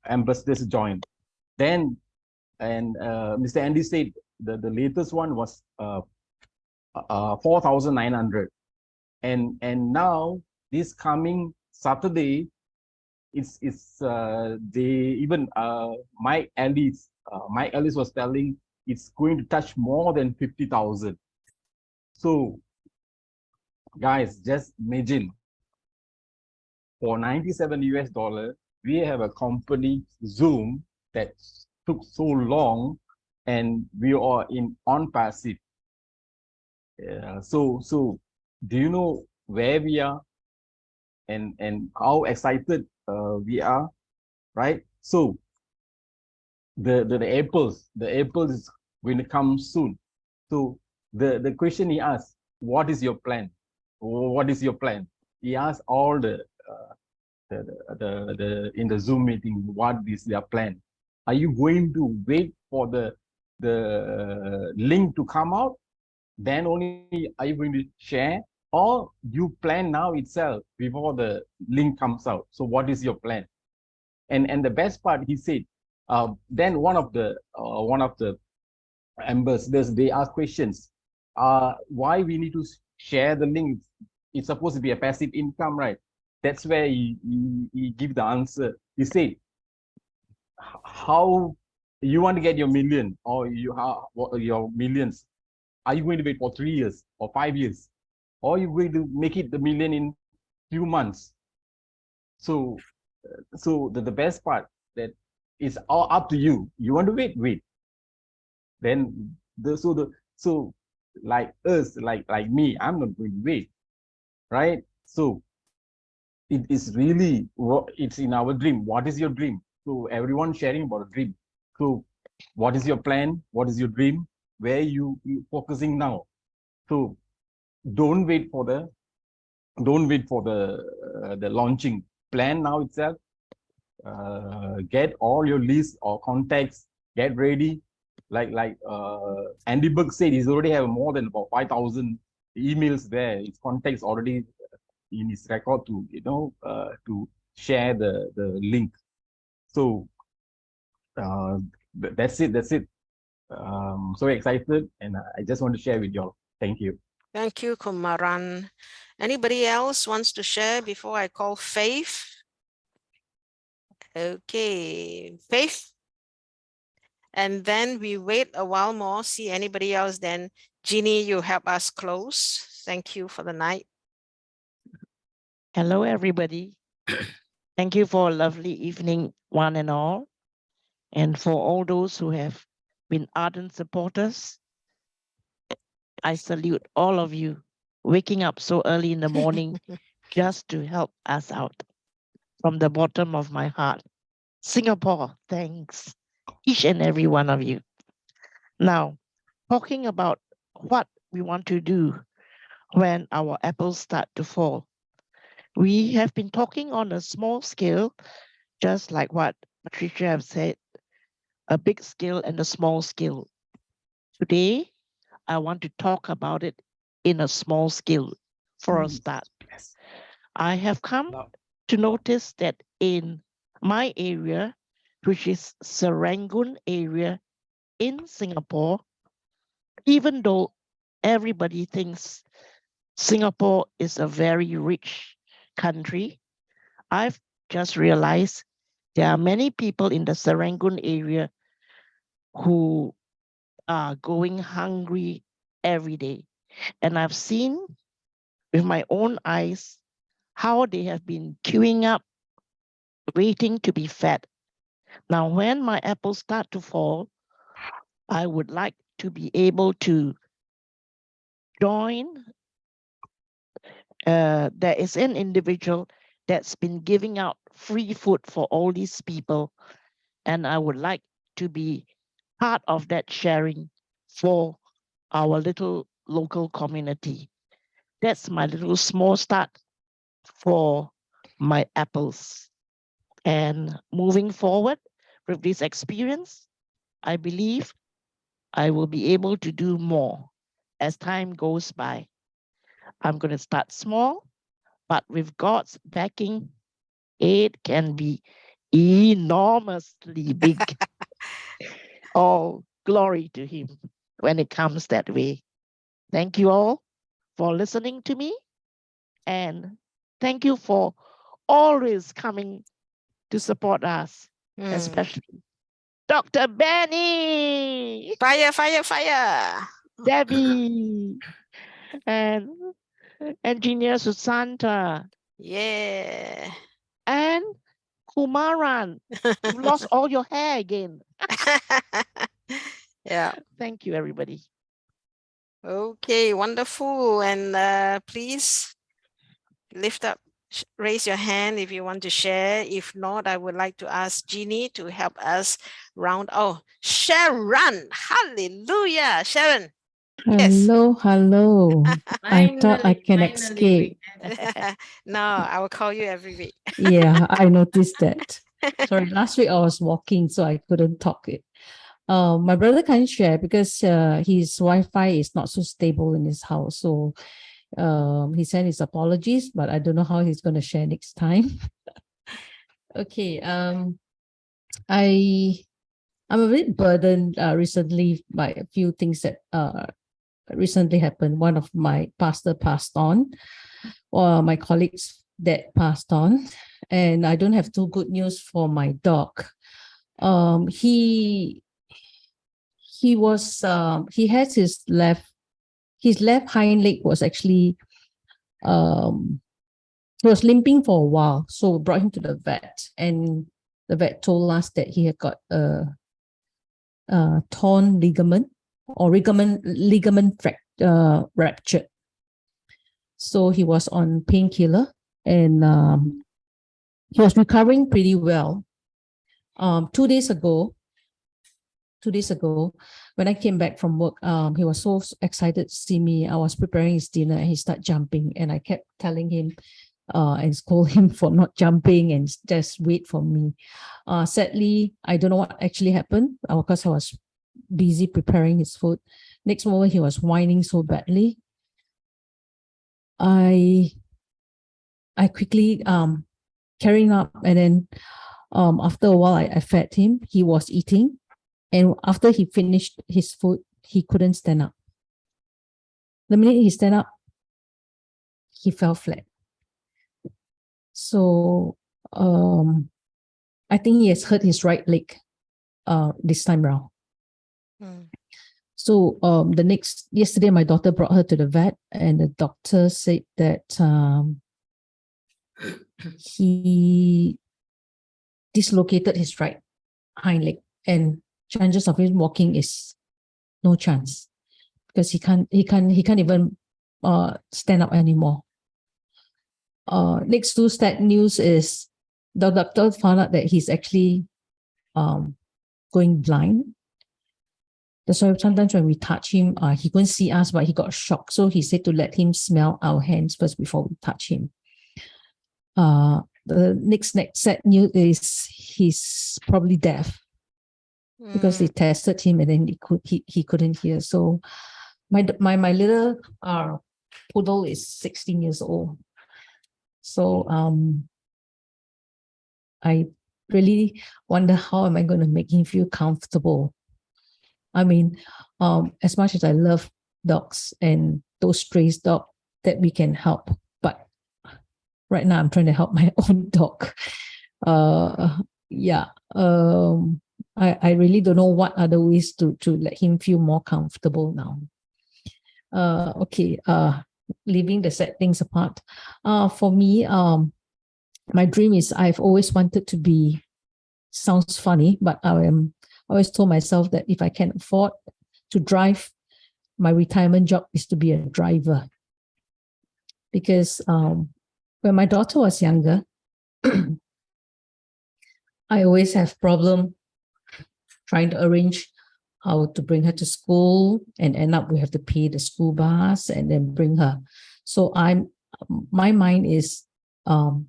ambassadors joined. Then, and Mr. Andy said the latest one was 4,900. And now this coming Saturday, it's they even Mike Ellis was telling it's going to touch more than 50,000. So guys, just imagine for $97 we have a company Zoom that took so long, and we are in ONPASSIVE. So do you know where we are and how excited we are, right? So the apples is going to come soon. So the question he asked, what is your plan? What is your plan? He asked all the in the Zoom meeting, what is their plan? Are you going to wait for the link to come out? Then only are you going to share, or you plan now itself before the link comes out? So what is your plan? And the best part, he said, then one of the ambassadors, they ask questions. Why we need to share the link? It's supposed to be a passive income, right? that's where he give the answer. He said, how you want to get your million, or your millions? Are you going to wait for 3 years or 5 years, or are you going to make it the million in few months? So the best part, that is all up to you. You want to wait. Then so like us, like me, I'm not going to wait, right? So it is really, it's in our dream. What is your dream? So everyone sharing about a dream. So what is your plan? What is your dream? Where you focusing now? So don't wait for the launching. Plan now itself. Get all your lists or contacts, get ready. Like Andy Berg said, he's already have more than about 5,000 emails there. His contacts already in his record to to share the link. So that's it. So excited, and I just want to share with y'all. Thank you. Thank you, Kumaran. Anybody else wants to share before I call Faith? Okay, Faith. And then we wait a while more, see anybody else. Then Jeannie, you help us close. Thank you for the night. Hello, everybody. Thank you for a lovely evening, one and all. And for all those who have been ardent supporters, I salute all of you waking up so early in the morning just to help us out. From the bottom of my heart. Singapore, thanks, each and every one of you. Now, talking about what we want to do when our apples start to fall. We have been talking on a small scale, just like what Patricia have said, a big scale and a small scale. Today, I want to talk about it in a small scale for a start. Yes. I have come to notice that in my area, which is Serangoon area in Singapore, even though everybody thinks Singapore is a very rich country, I've just realized there are many people in the Serangoon area who are going hungry every day. And I've seen with my own eyes how they have been queuing up, waiting to be fed. Now, when my apples start to fall, I would like to be able to join. There is an individual that's been giving out free food for all these people, and I would like to be part of that sharing for our little local community. That's my little small start for my apples. And moving forward with this experience, I believe I will be able to do more as time goes by. I'm going to start small, but with God's backing, it can be enormously big. All glory to Him when it comes that way. Thank you all for listening to me. And thank you for always coming to support us, especially Dr. Benny. Fire, fire, fire. Debbie. And Engineer Susanta. Yeah. And Kumaran. You lost all your hair again. Yeah. Thank you, everybody. Okay, wonderful. And please lift up, raise your hand if you want to share. If not, I would like to ask Jeannie to help us round. Oh, Sharon. Hallelujah. Sharon. Hello, hello. I thought I can escape. No, I will call you every week. Yeah, I noticed that. Sorry, last week I was walking, so I couldn't talk it. My brother can't share because his Wi-Fi is not so stable in his house. So he sent his apologies, but I don't know how he's going to share next time. Okay. I'm a bit burdened recently by a few things that recently happened. One of my pastor passed on, or my colleagues that passed on, and I don't have too good news for my dog. He has his left hind leg was actually he was limping for a while, so we brought him to the vet, and the vet told us that he had got a torn ligament or ligament ruptured. So he was on painkiller, and he was recovering pretty well. 2 days ago, when I came back from work, he was so excited to see me. I was preparing his dinner and he started jumping, and I kept telling him and scold him for not jumping and just wait for me. Sadly, I don't know what actually happened because I was busy preparing his food. Next moment, he was whining so badly. I quickly carrying up, and then after a while, I fed him. He was eating, and after he finished his food, he couldn't stand up. The minute he stand up, he fell flat. So I think he has hurt his right leg this time around. So yesterday, my daughter brought her to the vet, and the doctor said that he dislocated his right hind leg, and chances of him walking is no chance, because he can't even stand up anymore. Next to sad news is the doctor found out that he's actually going blind. That's why sometimes when we touch him, he couldn't see us, but he got shocked. So he said to let him smell our hands first before we touch him. The next sad news is he's probably deaf, because they tested him and then he couldn't hear. So my little poodle is 16 years old. So I really wonder how am I going to make him feel comfortable. I mean, as much as I love dogs and those stray dogs that we can help, but right now I'm trying to help my own dog. I really don't know what other ways to let him feel more comfortable now. Leaving the sad things apart. For me, my dream is I've always wanted to be, sounds funny, but I always told myself that if I can afford to drive, my retirement job is to be a driver. Because when my daughter was younger, I always have problem trying to arrange how to bring her to school, and end up we have to pay the school bus and then bring her. So my mind is to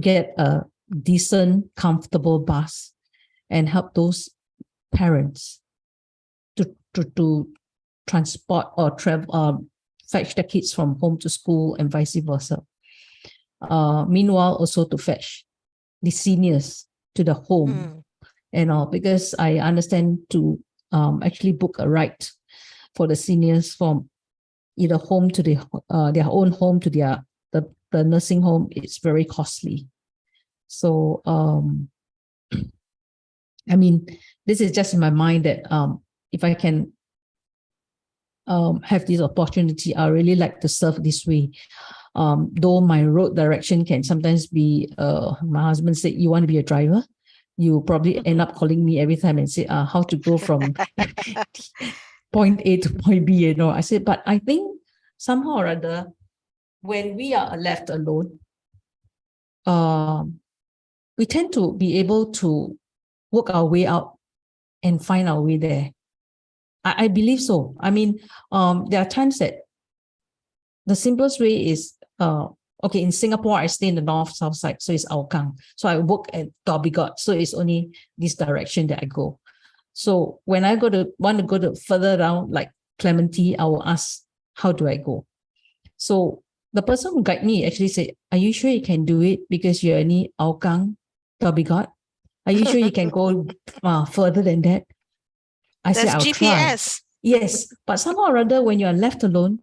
get a decent, comfortable bus and help those parents to transport or travel, fetch the kids from home to school and vice versa. Meanwhile, also to fetch the seniors to the home and all, because I understand to actually book a ride for the seniors from either home to their own home to the nursing home. It's very costly. So I mean, this is just in my mind that if I can have this opportunity, I really like to serve this way. Though my road direction can sometimes be, my husband said, you want to be a driver? You probably end up calling me every time and say, how to go from point A to point B, you know. I said, but I think somehow or other, when we are left alone, we tend to be able to work our way out and find our way there. I believe so. I mean, there are times that the simplest way is, okay, in Singapore, I stay in the north-south side, so it's Hougang. So I work at Dhoby Ghaut, so it's only this direction that I go. So when I want to go further down, like Clementi, I will ask, how do I go? So the person who guide me actually said, are you sure you can do it? Because you're only Hougang, Dhoby Ghaut. Are you sure you can go further than that? I said, I'll GPS. try. Yes, but somehow or other, when you are left alone,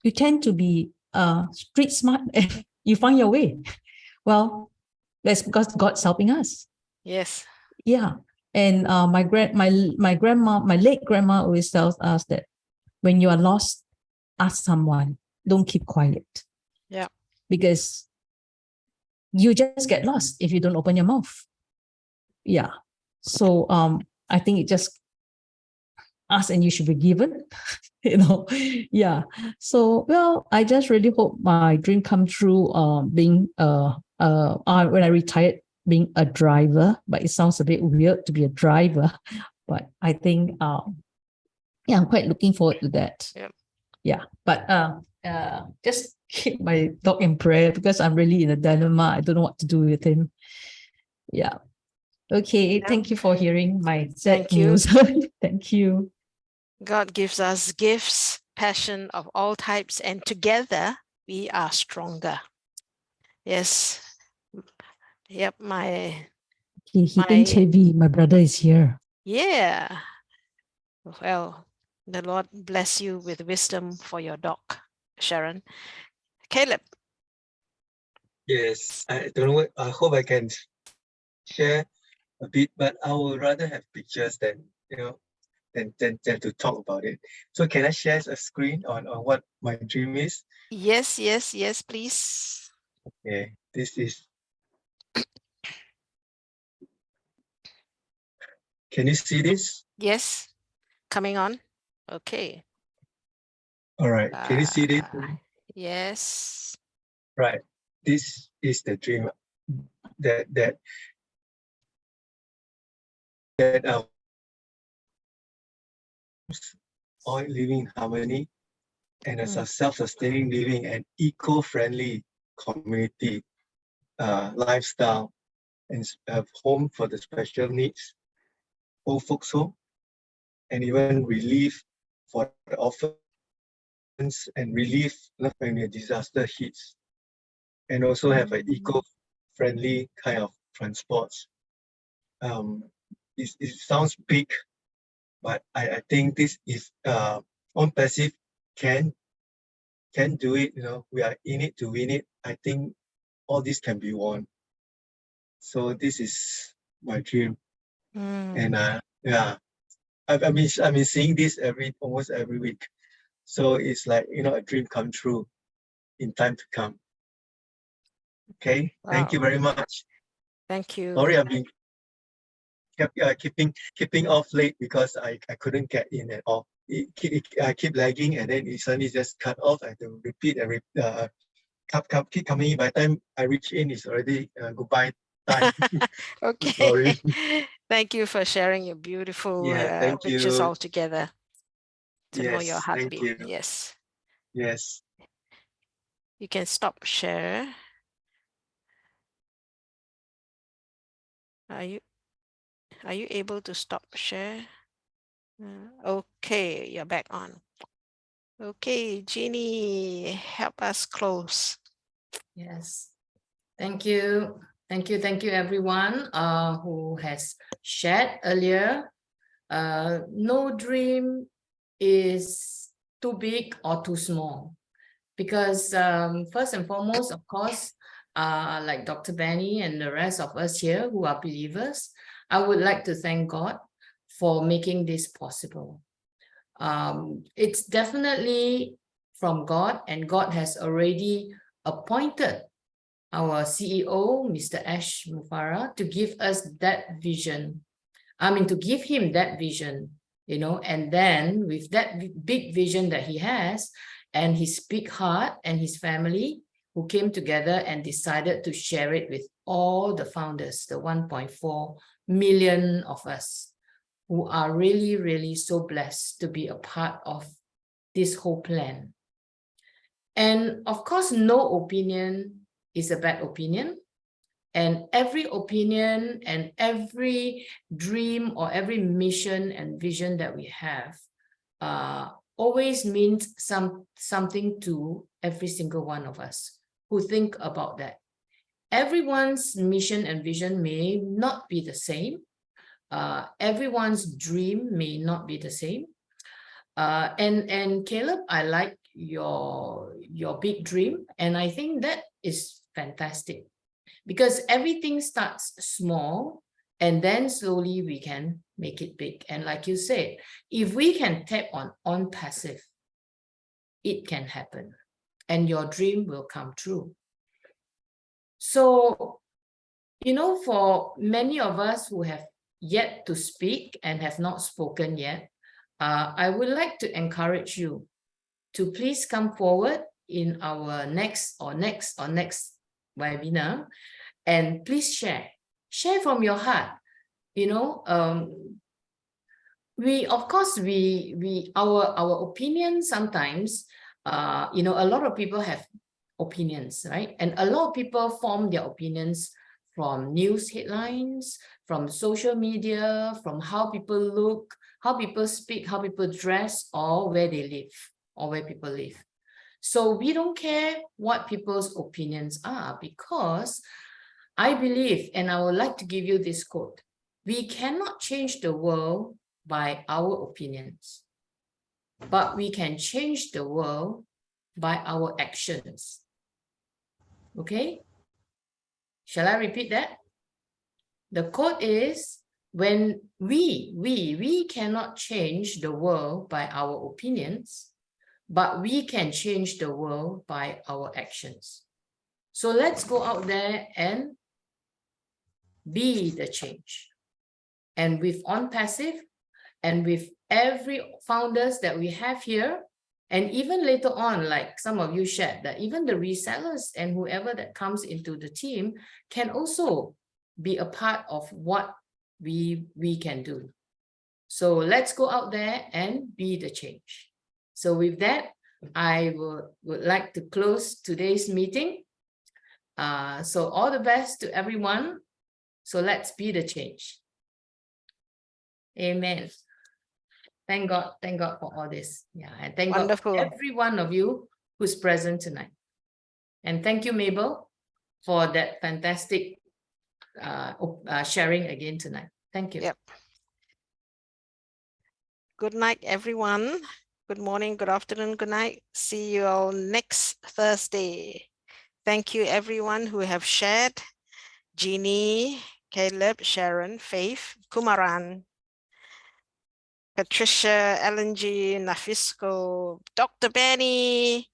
you tend to be street smart, you find your way. Well, that's because God's helping us. Yes. Yeah. And my grandma, my late grandma always tells us that when you are lost, ask someone, don't keep quiet. Yeah. Because you just get lost if you don't open your mouth. Yeah. So I think it just ask and you should be given. You know, yeah. So well, I just really hope my dream come true. Being when I retired, being a driver, but it sounds a bit weird to be a driver. But I think yeah, I'm quite looking forward to that. Yeah. Yeah. But just keep my dog in prayer because I'm really in a dilemma. I don't know what to do with him. Yeah. Okay. Yeah. Thank you for hearing my sad Thank you. news. Thank you. God gives us gifts, passion of all types, and together we are stronger. Yes. Yep. Okay, my brother is here. Yeah. Well, the Lord bless you with wisdom for your dog, Sharon. Caleb. Yes, I don't know. I hope I can share a bit, but I would rather have pictures than than to talk about it. So can I share a screen on what my dream is? Yes, yes, yes, please. Okay, this is. Can you see this? Yes, coming on. Okay. All right. Can you see this? Yes. Right. This is the dream that all living in harmony and as a self-sustaining living and eco-friendly community lifestyle and home for the special needs, old folks home, and even relief for the orphans and relief when a disaster hits, and also have an eco-friendly kind of transports. It sounds big, but I think this is ONPASSIVE can do it. We are in it to win it. I think all this can be won. So this is my dream, and yeah, I've been seeing this almost every week. So it's like a dream come true in time to come. Okay, thank you very much. Thank you. Sorry, I've been keeping off late because I couldn't get in at all. I keep lagging and then it suddenly just cut off. I have to repeat and keep coming in. By the time I reach in, it's already goodbye time. Okay. Sorry. Thank you for sharing your beautiful pictures all together to know your heartbeat. Thank you. Yes. Yes. You can stop share. Are you able to stop share? Okay, you're back on. Okay, Jeannie, help us close. Yes. Thank you. Thank you, everyone who has shared earlier. No dream is too big or too small because first and foremost, of course, like Dr. Benny and the rest of us here who are believers, I would like to thank God for making this possible. It's definitely from God, and God has already appointed our CEO, Mr. Ash Mufarah, to give us that vision. To give him that vision, and then with that big vision that he has and his big heart and his family who came together and decided to share it with all the founders, the 1.4 million of us who are really, really so blessed to be a part of this whole plan. And of course, no opinion is a bad opinion. And every opinion and every dream or every mission and vision that we have always means something to every single one of us who think about that. Everyone's mission and vision may not be the same. Everyone's dream may not be the same. And Caleb, I like your big dream. And I think that is fantastic, because everything starts small and then slowly we can make it big. And like you said, if we can tap on passive, it can happen and your dream will come true. So, you know, for many of us who have yet to speak and have not spoken yet, I would like to encourage you to please come forward in our next webinar, and please share from your heart. You know, our opinion sometimes, you know, a lot of people have opinions, right? And a lot of people form their opinions from news headlines, from social media, from how people look, how people speak, how people dress, or where they live, or where people live. So we don't care what people's opinions are, because I believe, and I would like to give you this quote: we cannot change the world by our opinions, but we can change the world by our actions. Okay? Shall I repeat that? The quote is, when we cannot change the world by our opinions, but we can change the world by our actions. So let's go out there and be the change. And with ONPASSIVE, and with every founders that we have here, and even later on, like some of you shared, that even the resellers and whoever that comes into the team can also be a part of what we can do. So let's go out there and be the change. So with that, I would like to close today's meeting. So all the best to everyone. So let's be the change. Amen. Thank God for all this. Yeah, and thank God for every one of you who's present tonight. And thank you, Mabel, for that fantastic sharing again tonight. Thank you. Yep. Good night, everyone. Good morning, good afternoon, good night. See you all next Thursday. Thank you, everyone who have shared. Jeannie, Caleb, Sharon, Faith, Kumaran, Patricia, LNG, Nafisco, Dr. Benny,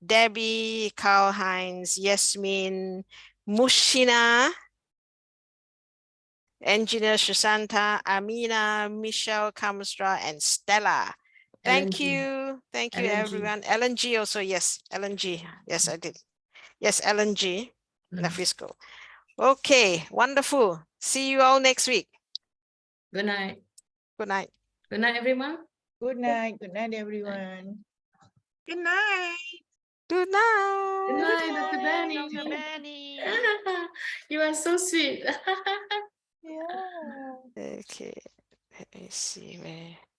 Debbie, Karl Heinz, Yasmin, Mushina, Engineer Shasanta, Amina, Michelle, Kamstra, and Stella. Thank you. Thank you, everyone. LNG also, yes. LNG. Yes, I did. Yes, LNG, Nafisco. Okay, wonderful. See you all next week. Good night. Good night. Good night, everyone. Good night. Good night, everyone. Good night. Good night. Good night, Dr. Benny. Dr. Benny. You are so sweet. Yeah. Okay, let me see where.